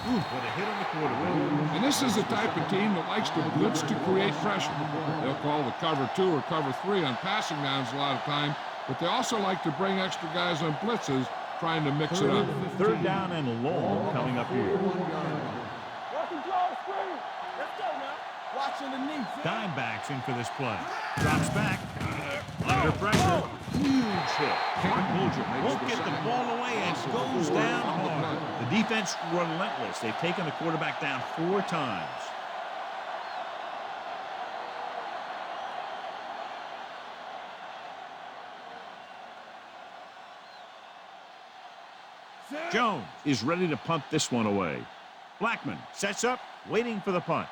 Speaker 1: Ooh, what a hit on the quarterback.
Speaker 3: And this is the type of team that likes to blitz to create pressure. They'll call the cover 2 or cover 3 on passing downs a lot of time, but they also like to bring extra guys on blitzes, trying to mix it up.
Speaker 1: 3rd down and long coming up here.
Speaker 4: Watch him draw a screen. Let's go now. Watch underneath.
Speaker 1: Dimebacks in for this play. Drops back. Under pressure. Huge hit. Won't get the ball away and goes down hard. The defense relentless. They've taken the quarterback down 4 times. Jones is ready to punt this one away. Blackman sets up, waiting for the punt.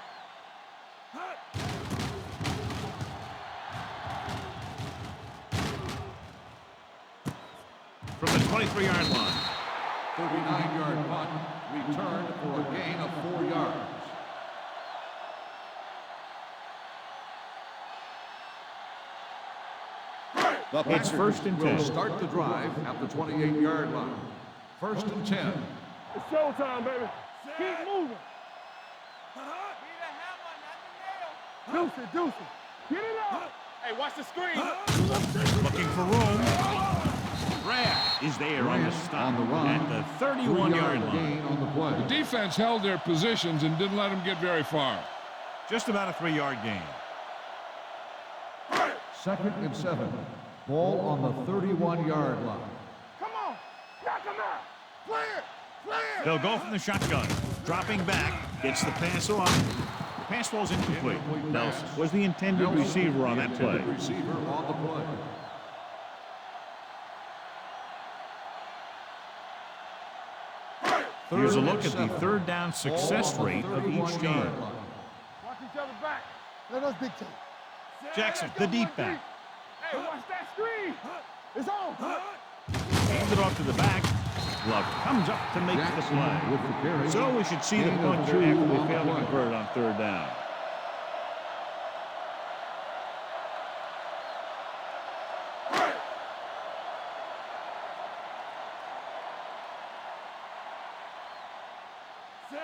Speaker 1: From the 23-yard line.
Speaker 2: 39-yard punt, returned for a gain of 4 yards.
Speaker 1: It's first and 10.
Speaker 2: Will start the drive at the 28-yard line. First and 10.
Speaker 4: It's showtime, baby. Keep moving. Deuce it, deuce it. Get it out. Hey, watch the screen.
Speaker 1: Looking for room. Raff is there on the stop
Speaker 2: On the run.
Speaker 1: at the 31-yard line.
Speaker 2: Gain on the play.
Speaker 3: The defense held their positions and didn't let them get very far.
Speaker 1: Just about a 3-yard gain.
Speaker 2: Second and 7. Ball on the 31-yard line.
Speaker 4: Come on. Knock him out. Clear. Clear.
Speaker 1: They'll go from the shotgun. Dropping back. Gets the pass off. The pass falls incomplete. Nelson was the intended receiver on that play.
Speaker 2: Receiver on the play.
Speaker 1: Here's a look at the 3rd down success rate of each team.
Speaker 4: Watch each other back. Let us dictate.
Speaker 1: Jackson, the deep back.
Speaker 4: Hey, watch that screen. It's on.
Speaker 1: Hands it off to the back. Love comes up to make the
Speaker 2: Jackson
Speaker 1: play.
Speaker 2: with the carry.
Speaker 1: So we should see the
Speaker 2: Gain of
Speaker 1: punch after
Speaker 2: 2
Speaker 1: they
Speaker 2: on the
Speaker 1: fail to
Speaker 2: play.
Speaker 1: convert on 3rd down.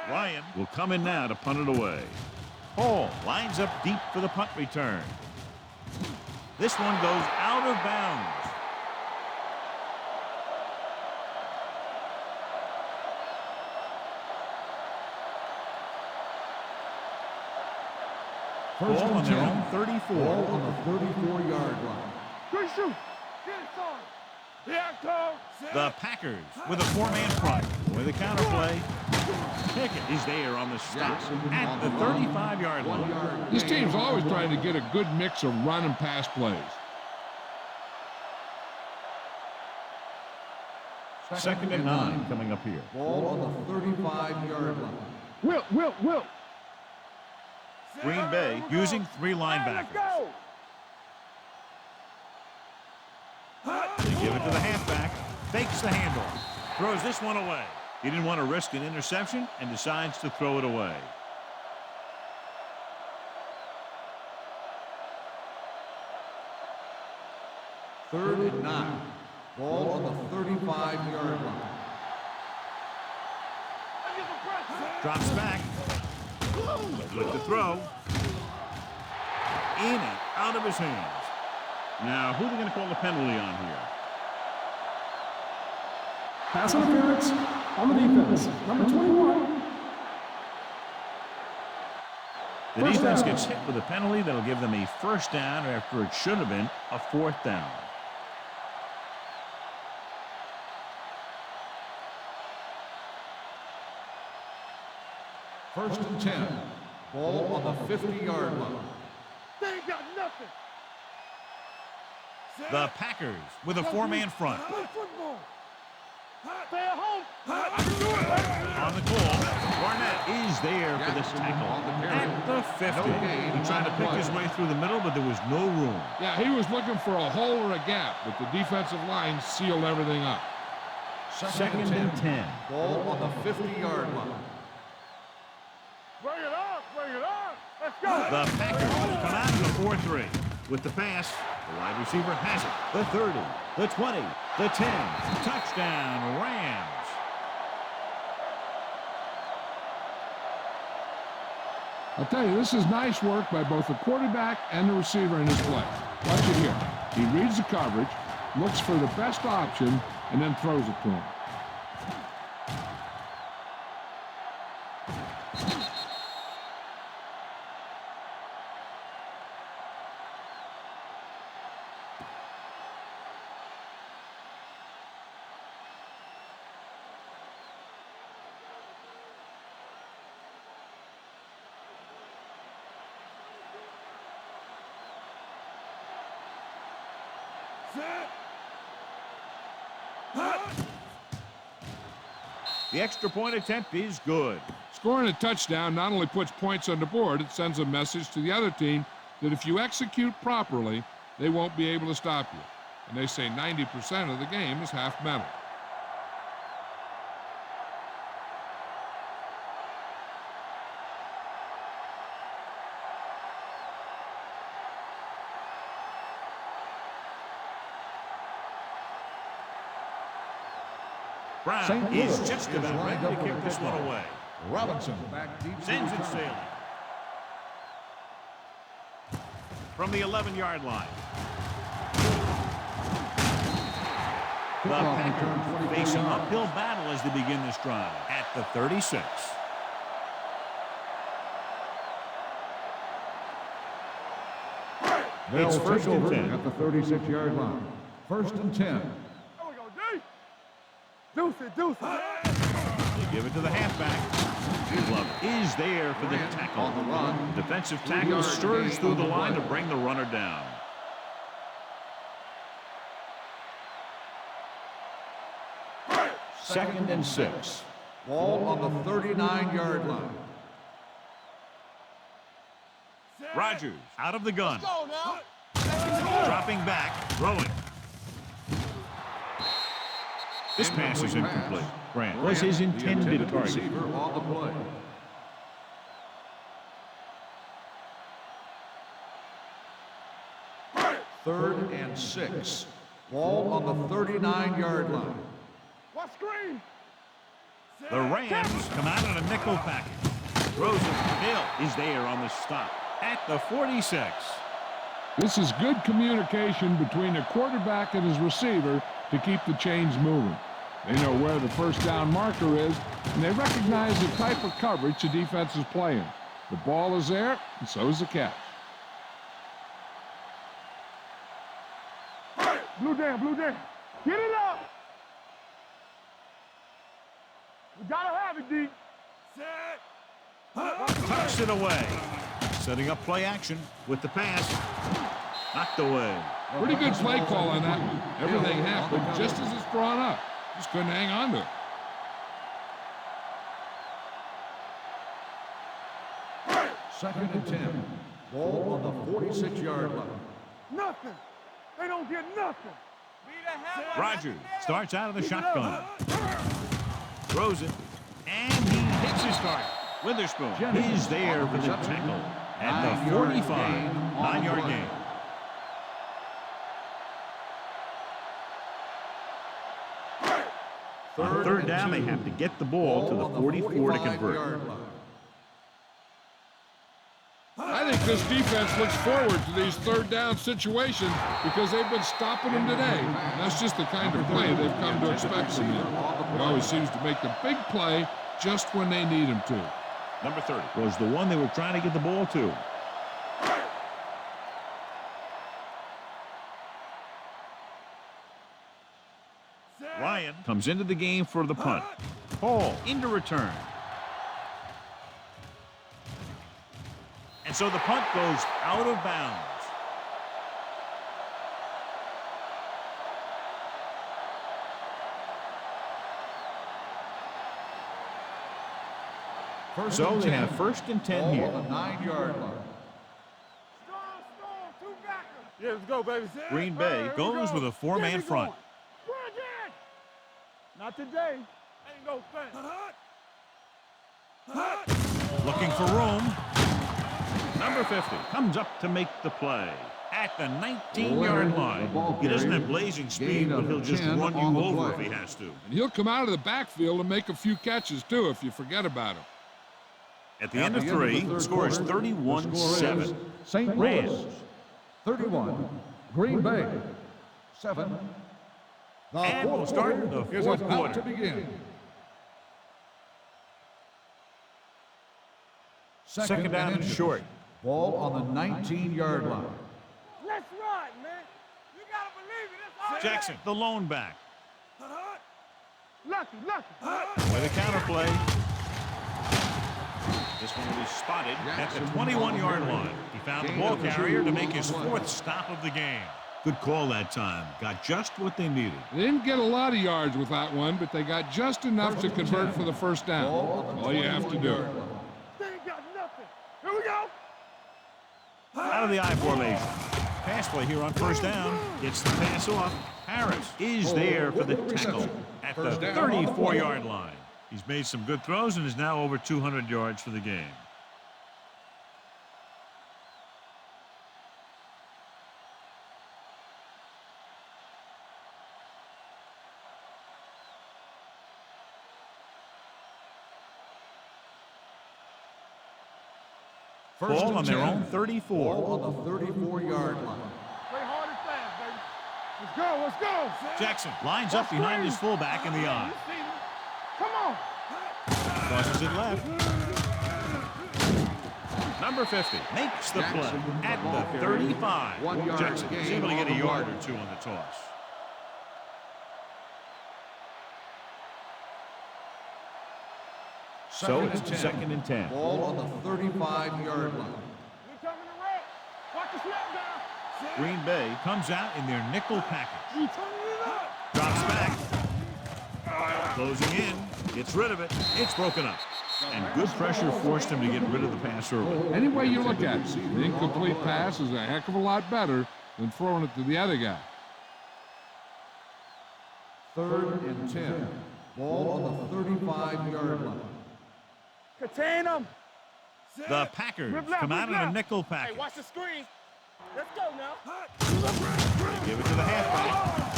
Speaker 1: Ryan will come in now to punt it away. Hall lines up deep for the punt return. This one goes out of bounds.
Speaker 2: First
Speaker 1: Ball
Speaker 2: and
Speaker 1: on their
Speaker 2: 10.
Speaker 1: own 34.
Speaker 2: Ball on the 34-yard line.
Speaker 4: Good shoot. Get it, son. Here I come.
Speaker 1: The Packers with a four-man front. With a counterplay. Pickett is there on the stop at the 35-yard line.
Speaker 3: This team's always trying to get a good mix of run and pass plays.
Speaker 1: Second and 9 coming up here.
Speaker 2: Ball on the 35-yard line.
Speaker 4: Will.
Speaker 1: Green Bay using three
Speaker 4: Let's
Speaker 1: linebackers.
Speaker 4: go.
Speaker 1: They give it to the halfback. Fakes the handoff. Throws this one away. He didn't want to risk an interception and decides to throw it away.
Speaker 2: Third and 9. Ball on the 35-yard line.
Speaker 1: Drops back. With the throw. In and out of his hands. Now, who are they going to call the penalty on here?
Speaker 5: Pass interference on the defense. Number 21.
Speaker 1: The
Speaker 5: First
Speaker 1: defense
Speaker 5: down.
Speaker 1: gets hit with a penalty that'll give them a first down after it should have been a fourth down.
Speaker 2: First and 10. Ball on the 50-yard line.
Speaker 4: They ain't got nothing.
Speaker 1: The Packers with a four-man front.
Speaker 4: Play football. Stay at home. I can do it.
Speaker 1: On the call, Barnett is there for this tackle at the 50. He tried to pick his way through the middle, but there was no room.
Speaker 3: Yeah, he was looking for a hole or a gap, but the defensive line sealed everything up.
Speaker 1: Second and 10.
Speaker 2: Ball on the 50-yard line.
Speaker 4: Bring it on. Let's go.
Speaker 1: The Packers come out in the 4-3. With the pass, the wide receiver has it. The 30, the 20, the 10. Touchdown, Rams.
Speaker 3: I'll tell you, this is nice work by both the quarterback and the receiver in his play. Watch it here. He reads the coverage, looks for the best option, and then throws it to him.
Speaker 1: The extra point attempt is good.
Speaker 3: Scoring a touchdown not only puts points on the board, it sends a message to the other team that if you execute properly, they won't be able to stop you. And they say 90% of the game is half mental.
Speaker 1: Brown is just about ready to kick this one away.
Speaker 2: Robinson back deep.
Speaker 1: Sends it sailing. From the 11-yard line. The Packers face an uphill battle as they begin this drive at the 36. It's first and 10.
Speaker 2: At the 36-yard line. First and 10.
Speaker 4: There we go, D. Deuce it.
Speaker 1: They give it to the halfback. Glove is there for the tackle.
Speaker 2: On the run.
Speaker 1: Defensive tackle stirs through the line to bring the runner down. Second and 6.
Speaker 2: Ball on the 39-yard line.
Speaker 1: Rodgers out of the gun.
Speaker 4: Go now.
Speaker 1: Dropping back, throwing. This pass is incomplete. Grant was his intended target.
Speaker 2: Receiver on the play. Third and 6. Ball on the 39-yard line.
Speaker 4: What screen?
Speaker 1: The Rams come out in a nickel package. Throws it. Hill is there on the stop at the 46.
Speaker 3: This is good communication between the quarterback and his receiver to keep the chains moving. They know where the first down marker is, and they recognize the type of coverage the defense is playing. The ball is there, and so is the catch.
Speaker 4: Blue down, blue down. Get it up. We gotta have it, D. Set.
Speaker 1: Tucks it away. Setting up play action with the pass. Knocked away.
Speaker 3: Pretty good play call on that one. Everything happened just as it's drawn up. Just couldn't hang on to it.
Speaker 2: Second and 10. Ball on the 46-yard line.
Speaker 4: Nothing. They don't get nothing.
Speaker 1: Rogers starts out of the shotgun. Throws it. And he hits his target. Witherspoon is there for the tackle at the 45. 9-yard gain. On third down, they have to get the ball to the 44 to convert.
Speaker 3: I think this defense looks forward to these third down situations because they've been stopping them today. And that's just the kind of play they've come to expect from them. It always seems to make the big play just when they need him to.
Speaker 1: Number 30 was the one they were trying to get the ball to. Ryan comes into the game for the punt. Hall into return. And so the punt goes out of bounds. So they have first and 10 here.
Speaker 2: On the 9-yard line.
Speaker 4: Strong, two backers. Yeah, let's go, baby.
Speaker 1: Green Bay goes with a four-man front.
Speaker 4: Not today. Ain't no thing.
Speaker 1: Looking for room. Number 50 comes up to make the play at the 19-yard line. He doesn't have blazing speed, but he'll just run you over if he has to.
Speaker 3: And he'll come out of the backfield and make a few catches, too, if you forget about him.
Speaker 1: At the end of three, the score is 31-7.
Speaker 2: St. Louis, 31. Green Bay, 7.
Speaker 1: And we'll start the fourth quarter.
Speaker 2: To begin.
Speaker 1: Second down and short.
Speaker 2: Ball on the 19-yard line.
Speaker 4: Let's ride, man. You gotta believe it. It's all
Speaker 1: Jackson, the lone back.
Speaker 4: Lucky.
Speaker 1: With a counter play. This one will be spotted at the 21-yard line. He found the ball carrier to make his fourth stop of the game. Good call that time. Got just what they needed.
Speaker 3: They didn't get a lot of yards with that one, but they got just enough to convert for the first down. All you have to do.
Speaker 4: They ain't got nothing. Here we go.
Speaker 1: Out of the I formation. Pass play here on first down. Gets the pass off. Harris is there for the tackle at the 34-yard line. He's made some good throws and is now over 200 yards for the game. Ball on their own 34.
Speaker 2: Ball on the 34-yard line.
Speaker 4: Play hard and fast, baby. Let's go.
Speaker 1: Jackson lines up behind his fullback in the I.
Speaker 4: Come on.
Speaker 1: Crosses it left. Number 50 makes the play at the 35. Jackson is able to get a yard or two on the toss. So it's second and 10.
Speaker 2: Ball on the 35-yard line.
Speaker 4: We coming to red. Watch the snap down.
Speaker 1: Green Bay comes out in their nickel package.
Speaker 4: You turning it up.
Speaker 1: Drops back. Closing in. Gets rid of it. It's broken up. And good pressure forced him to get rid of the pass early.
Speaker 3: Any way you look at it, the incomplete pass is a heck of a lot better than throwing it to the other guy.
Speaker 2: Third and 10. Ball on the 35-yard line.
Speaker 4: Contain them.
Speaker 1: The Packers come out in a nickel package.
Speaker 4: Hey, watch the screen. Let's go now.
Speaker 1: They give it to the halfback.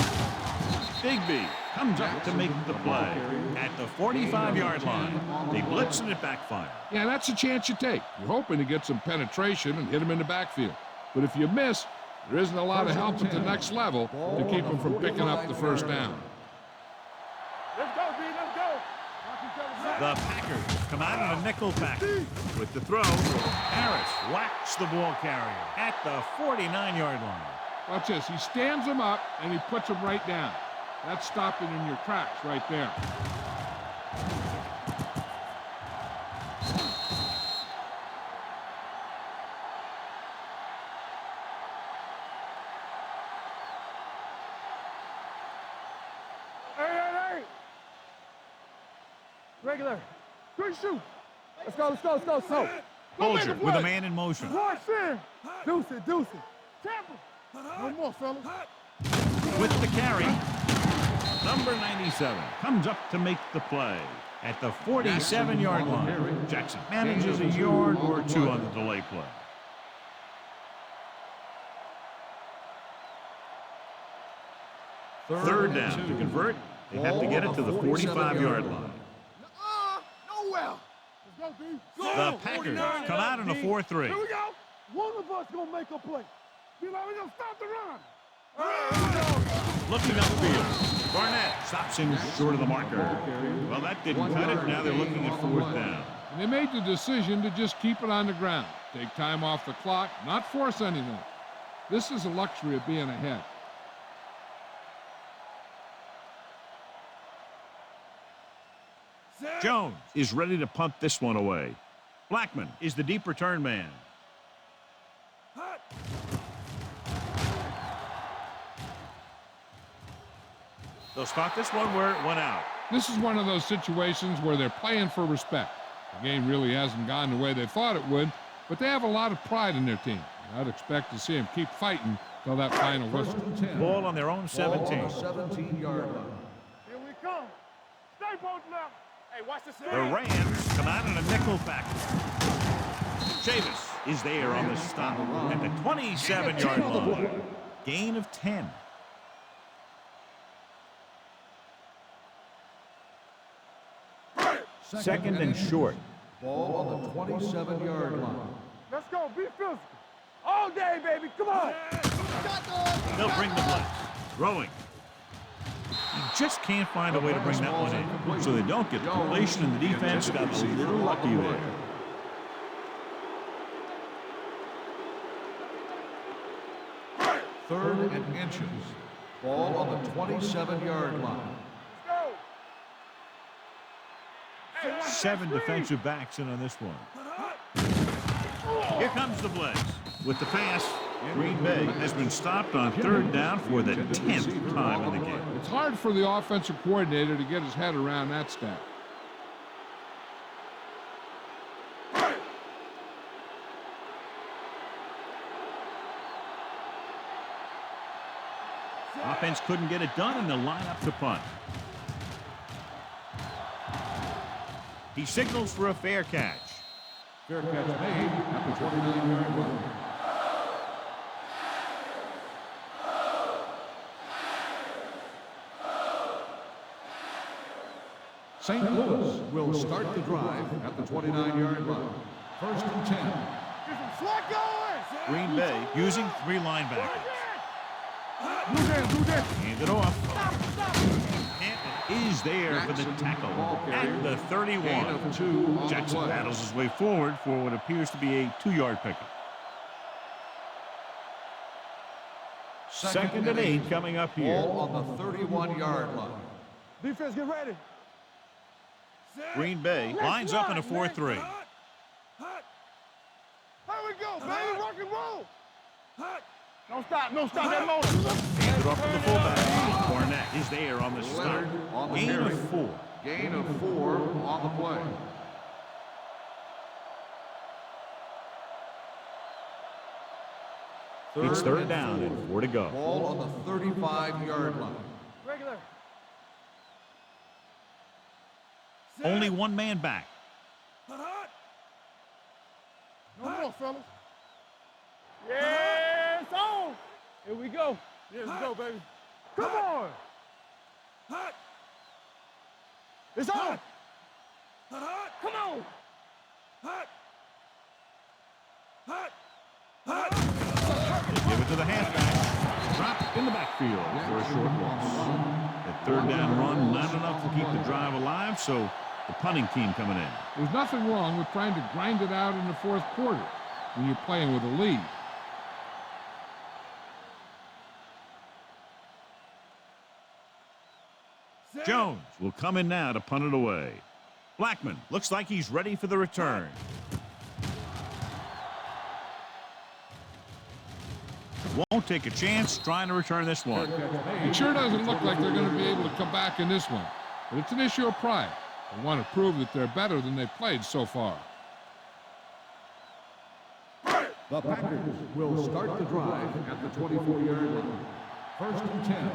Speaker 1: Bigby comes up to make the play at the 45-yard line. They blitz and it backfires.
Speaker 3: Yeah, that's a chance you take. You're hoping to get some penetration and hit him in the backfield. But if you miss, there isn't a lot of help at the next level to keep him from picking up the first down.
Speaker 4: Let's go, B. Let's go.
Speaker 1: The Packers come out in a nickel package. With the throw, Harris whacks the ball carrier at the 49-yard line.
Speaker 3: Watch this. He stands them up, and he puts them right down. That's stopping in your tracks right there.
Speaker 4: Hey! Regular. Quick shoot. Let's go. So.
Speaker 1: Bolger with a man in motion.
Speaker 4: Watch in. Deuce it. Tampa. No more, fellas.
Speaker 1: With the carry, number 97 comes up to make the play at the 47-yard line. Jackson manages a yard or two on the delay play. Third down to convert. They have to get it to the 45-yard line.
Speaker 4: Nowhere. Let's go, D.
Speaker 1: The Packers come out in a 4-3.
Speaker 4: Here we go. One of us gonna make a play. We're gonna stop the run.
Speaker 1: Looking upfield. Barnett stops him short of the marker. Well, that didn't cut it. Now they're looking at fourth down.
Speaker 3: And they made the decision to just keep it on the ground. Take time off the clock, not force anything. This is a luxury of being ahead.
Speaker 1: Jones is ready to punt this one away. Blackman is the deep return man. They'll spot this one where it went out.
Speaker 3: This is one of those situations where they're playing for respect. The game really hasn't gone the way they thought it would, but they have a lot of pride in their team. I'd expect to see them keep fighting till that final whistle.
Speaker 1: Ball on their own 17.
Speaker 2: 17-yard line.
Speaker 4: Here we come. Stay both now. Hey, watch the
Speaker 1: The Rams come out in a nickel package. Chavis is there on the stop at the 27-yard line. Gain of 10. Second and short.
Speaker 2: Ball on the 27-yard line.
Speaker 4: Let's go. Be physical. All day, baby. Come on.
Speaker 1: They'll bring the blitz. Throwing. You just can't find a way to bring that one in. So they don't get the completion, and the defense got a little lucky there.
Speaker 2: Third and inches. Ball on the 27-yard line.
Speaker 4: Let's go.
Speaker 1: 7 defensive backs in on this one. Here comes the blitz. With the pass, Green Bay has been stopped on third down for the 10th time in the game.
Speaker 3: It's hard for the offensive coordinator to get his head around that stat.
Speaker 1: Offense couldn't get it done, and they'll line up to punt. He signals for a fair catch.
Speaker 2: Fair catch made at the 29-yard line. St. Louis will start the drive at the 29-yard line. First and 10.
Speaker 4: Get some slack going.
Speaker 1: Green Bay using 3 linebackers.
Speaker 4: Do that.
Speaker 1: Hand it off. Canton is there for the tackle at the 31.
Speaker 2: Gain of 2 on the
Speaker 1: Jackson
Speaker 2: play.
Speaker 1: battles his way forward for what appears to be a 2-yard pickup. Second and 8 coming up here.
Speaker 2: Ball on the 31-yard line.
Speaker 4: Defense, get ready.
Speaker 1: Green Bay lines up in a 4-3.
Speaker 4: Here we go, baby. Rock and roll. Don't stop that motor.
Speaker 1: Hand it off to the fullback. Barnett is there on the stop.
Speaker 2: On the
Speaker 1: Gain
Speaker 2: carry.
Speaker 1: of 4.
Speaker 2: Gain of 4 on the play.
Speaker 1: It's third down and 4 to go.
Speaker 2: Ball on the 35-yard line.
Speaker 4: Regular.
Speaker 1: Only one man back.
Speaker 4: No more, fellas. Yeah, it's on. Here we go. Yeah, let's go, baby. Come on. It's on. Come on.
Speaker 1: Give it to the halfback. Drop in the backfield for a short loss. That third down run not enough to keep the drive alive, so the punting team coming in.
Speaker 3: There's nothing wrong with trying to grind it out in the fourth quarter when you're playing with a lead.
Speaker 1: Jones will come in now to punt it away. Blackman looks like he's ready for the return. Won't take a chance trying to return this one.
Speaker 3: It sure doesn't look like they're going to be able to come back in this one, but it's an issue of pride. They want to prove that they're better than they've played so far.
Speaker 2: The Packers will start the drive at the 24-yard line. First and 10.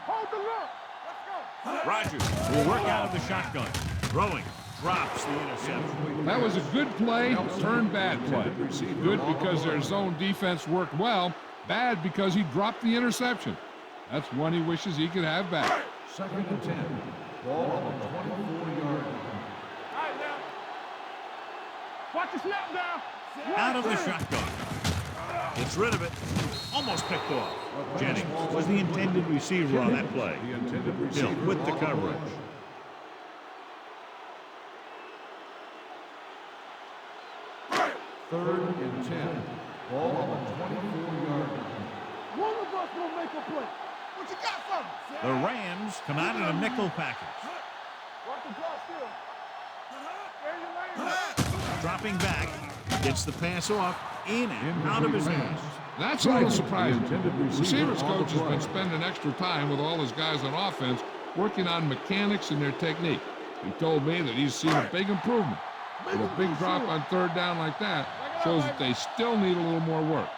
Speaker 4: Hold the look. Let's go.
Speaker 1: Rodgers will work out of the shotgun. Throwing. Drops the interception.
Speaker 3: That was a good play, turned bad play. Good because their zone defense worked well. Bad because he dropped the interception. That's one he wishes he could have back.
Speaker 2: Second and 10. Ball on the 24-yard line.
Speaker 4: All right, now. Watch the snap now.
Speaker 1: Out of the shotgun. Gets rid of it. Almost picked off. Jennings was the intended receiver on that play.
Speaker 2: The intended receiver
Speaker 1: Hill with the
Speaker 2: on
Speaker 1: coverage.
Speaker 2: Third and 10. Ball on the 24-yard line.
Speaker 4: One of us will make a play. What you got for me?
Speaker 1: The Rams come out in a nickel package.
Speaker 4: Watch the ball still. Where you laying?
Speaker 1: Dropping back. Gets the pass off. In and out of his hands.
Speaker 3: That's a little surprising. Receivers coach has been spending extra time with all his guys on offense working on mechanics and their technique. He told me that he's seen a big improvement. But a big drop on third down like that shows that they still need a little more work.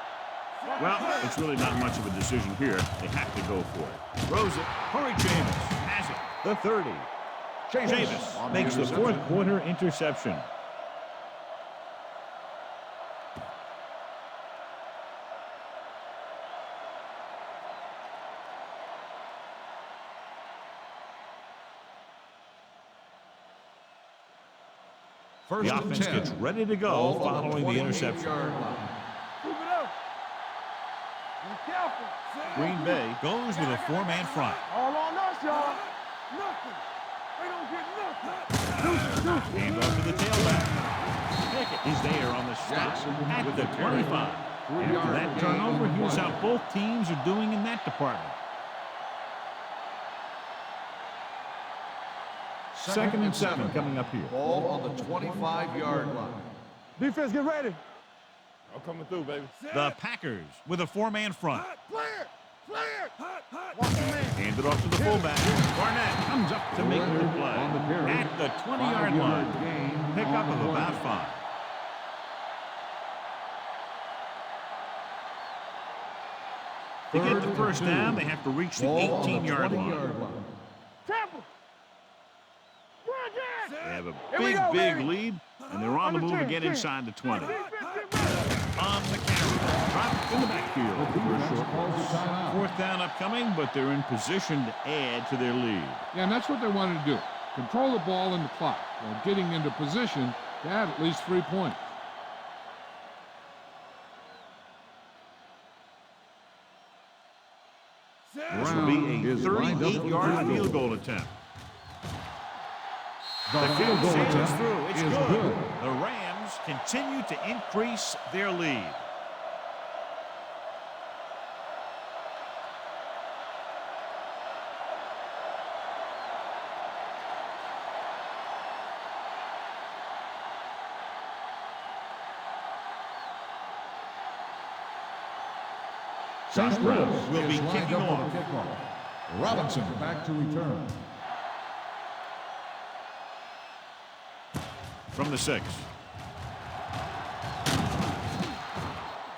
Speaker 1: Well, it's really not much of a decision here. They have to go for it. Throws it. Corey Jameis has it. The 30. Jameis makes the fourth quarter interception.
Speaker 2: First
Speaker 1: The offense gets ready to go following the interception.
Speaker 4: Keep it up. Be careful.
Speaker 1: Green Bay goes with a four-man front.
Speaker 4: All on us, y'all. Nothing. They don't get nothing.
Speaker 1: Hand off to the tailback. Pickett is there on the stop at the 25. After that turnover, here's how both teams are doing in that department. Second and 7 coming up here.
Speaker 2: Ball on the 25-yard line.
Speaker 4: Defense, get ready. I'm coming through, baby.
Speaker 1: The Packers with a four-man front.
Speaker 4: Play it. Play it.
Speaker 1: Hand it off to the fullback. Barnett comes up to make the play. At the 20-yard line. Pickup of about 5. To get the first down, they have to reach the 18-yard line.
Speaker 4: Tampa.
Speaker 1: They have a big lead, and they're on the move again inside the 20. On the carry. Drop in the backfield. Fourth down upcoming, but they're in position to add to their lead.
Speaker 3: Yeah, and that's what they wanted to do. Control the ball and the clock while getting into position to add at least 3 points.
Speaker 1: This will be a 38-yard field goal attempt.
Speaker 2: The field goal
Speaker 1: Sails through.
Speaker 2: attempt
Speaker 1: It's
Speaker 2: is
Speaker 1: good.
Speaker 2: good.
Speaker 1: The Rams continue to increase their lead. St. Louis will be kicking off.
Speaker 2: Robinson back to return.
Speaker 1: From the 6.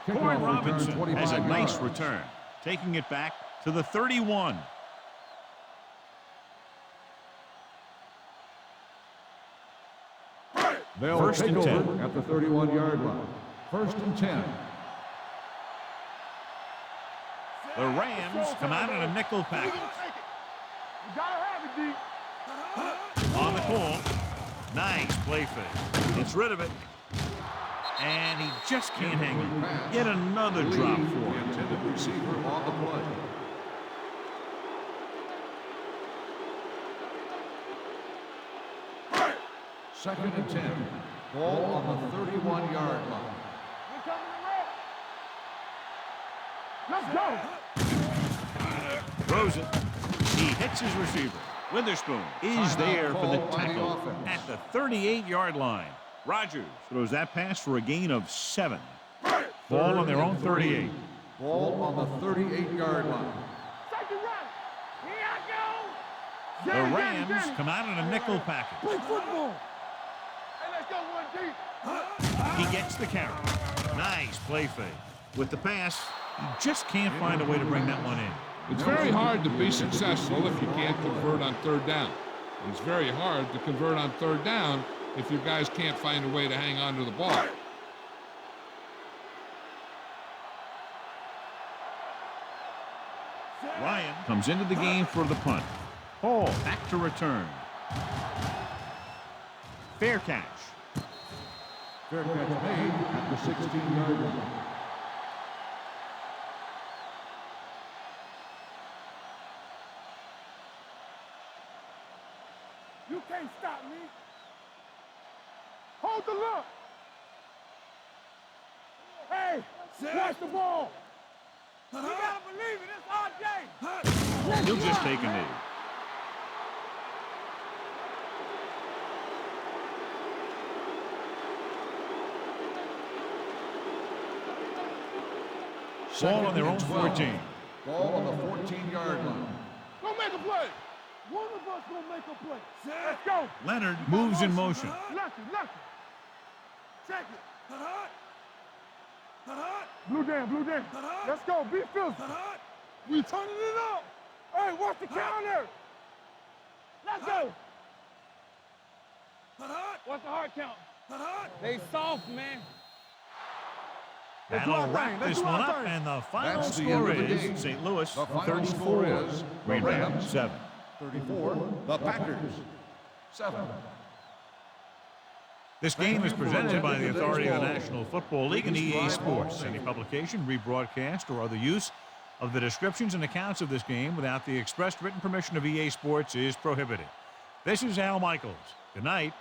Speaker 1: Corey
Speaker 2: Kickoff
Speaker 1: Robinson
Speaker 2: return,
Speaker 1: has a
Speaker 2: 25
Speaker 1: nice
Speaker 2: yards.
Speaker 1: return, taking it back to the 31.
Speaker 2: They'll
Speaker 1: First
Speaker 2: take
Speaker 1: and
Speaker 2: over
Speaker 1: 10.
Speaker 2: at the 31-yard line. First and 10.
Speaker 1: The Rams come out in a nickel package.
Speaker 4: You gotta have it, D.
Speaker 1: On the call. Nice play fake. Gets rid of it. And he just can't hang it. Yet another drop for
Speaker 2: The
Speaker 1: him.
Speaker 2: intended receiver on the play. Second and 10. Ball on the 31-yard line.
Speaker 4: We're coming around. Let's go.
Speaker 1: Throws it. He hits his receiver. Witherspoon is there for the
Speaker 2: Timeout called by the
Speaker 1: tackle
Speaker 2: offense.
Speaker 1: at the 38-yard line. Rogers throws that pass for a gain of 7. Ball on their own 38.
Speaker 2: Ball on the 38-yard line.
Speaker 4: Second right. Here I go.
Speaker 1: The Rams come out in a nickel package.
Speaker 4: Play football. Hey, let's go one deep.
Speaker 1: He gets the carry. Nice play fake. With the pass, he just can't find a way to bring that one in.
Speaker 3: It's very hard to be successful if you can't convert on third down. It's very hard to convert on third down if you guys can't find a way to hang on to the ball.
Speaker 1: Ryan comes into the game for the punt. Hall back to return. Fair catch.
Speaker 2: Fair catch made at the 16-yard line.
Speaker 4: You can't stop me. Hold the look. Hey, watch the ball. You gotta believe it. It's RJ.
Speaker 1: He'll just take a knee. Ball on their own 14.
Speaker 2: Ball on the 14-yard line.
Speaker 4: Go make a play. One of us gonna make a play. Let's go.
Speaker 1: Leonard moves in motion.
Speaker 4: Lucky. Check it. Blue down. Let's go. Be filthy. We turning it up. Hey, watch the counter. Let's go. What's the hard count? They soft, man.
Speaker 1: That'll wrap this one up, and the final
Speaker 2: That's the
Speaker 1: score
Speaker 2: end of the
Speaker 1: is
Speaker 2: game.
Speaker 1: St. Louis
Speaker 2: The final
Speaker 1: 34,
Speaker 2: score is the
Speaker 1: Green Bay
Speaker 2: Rams
Speaker 1: 7.
Speaker 2: 34, the Packers 7.
Speaker 1: This game is presented by the authority of the National Football League and EA Sports. Any publication, rebroadcast, or other use of the descriptions and accounts of this game without the expressed written permission of EA Sports is prohibited. This is Al Michaels. Good night.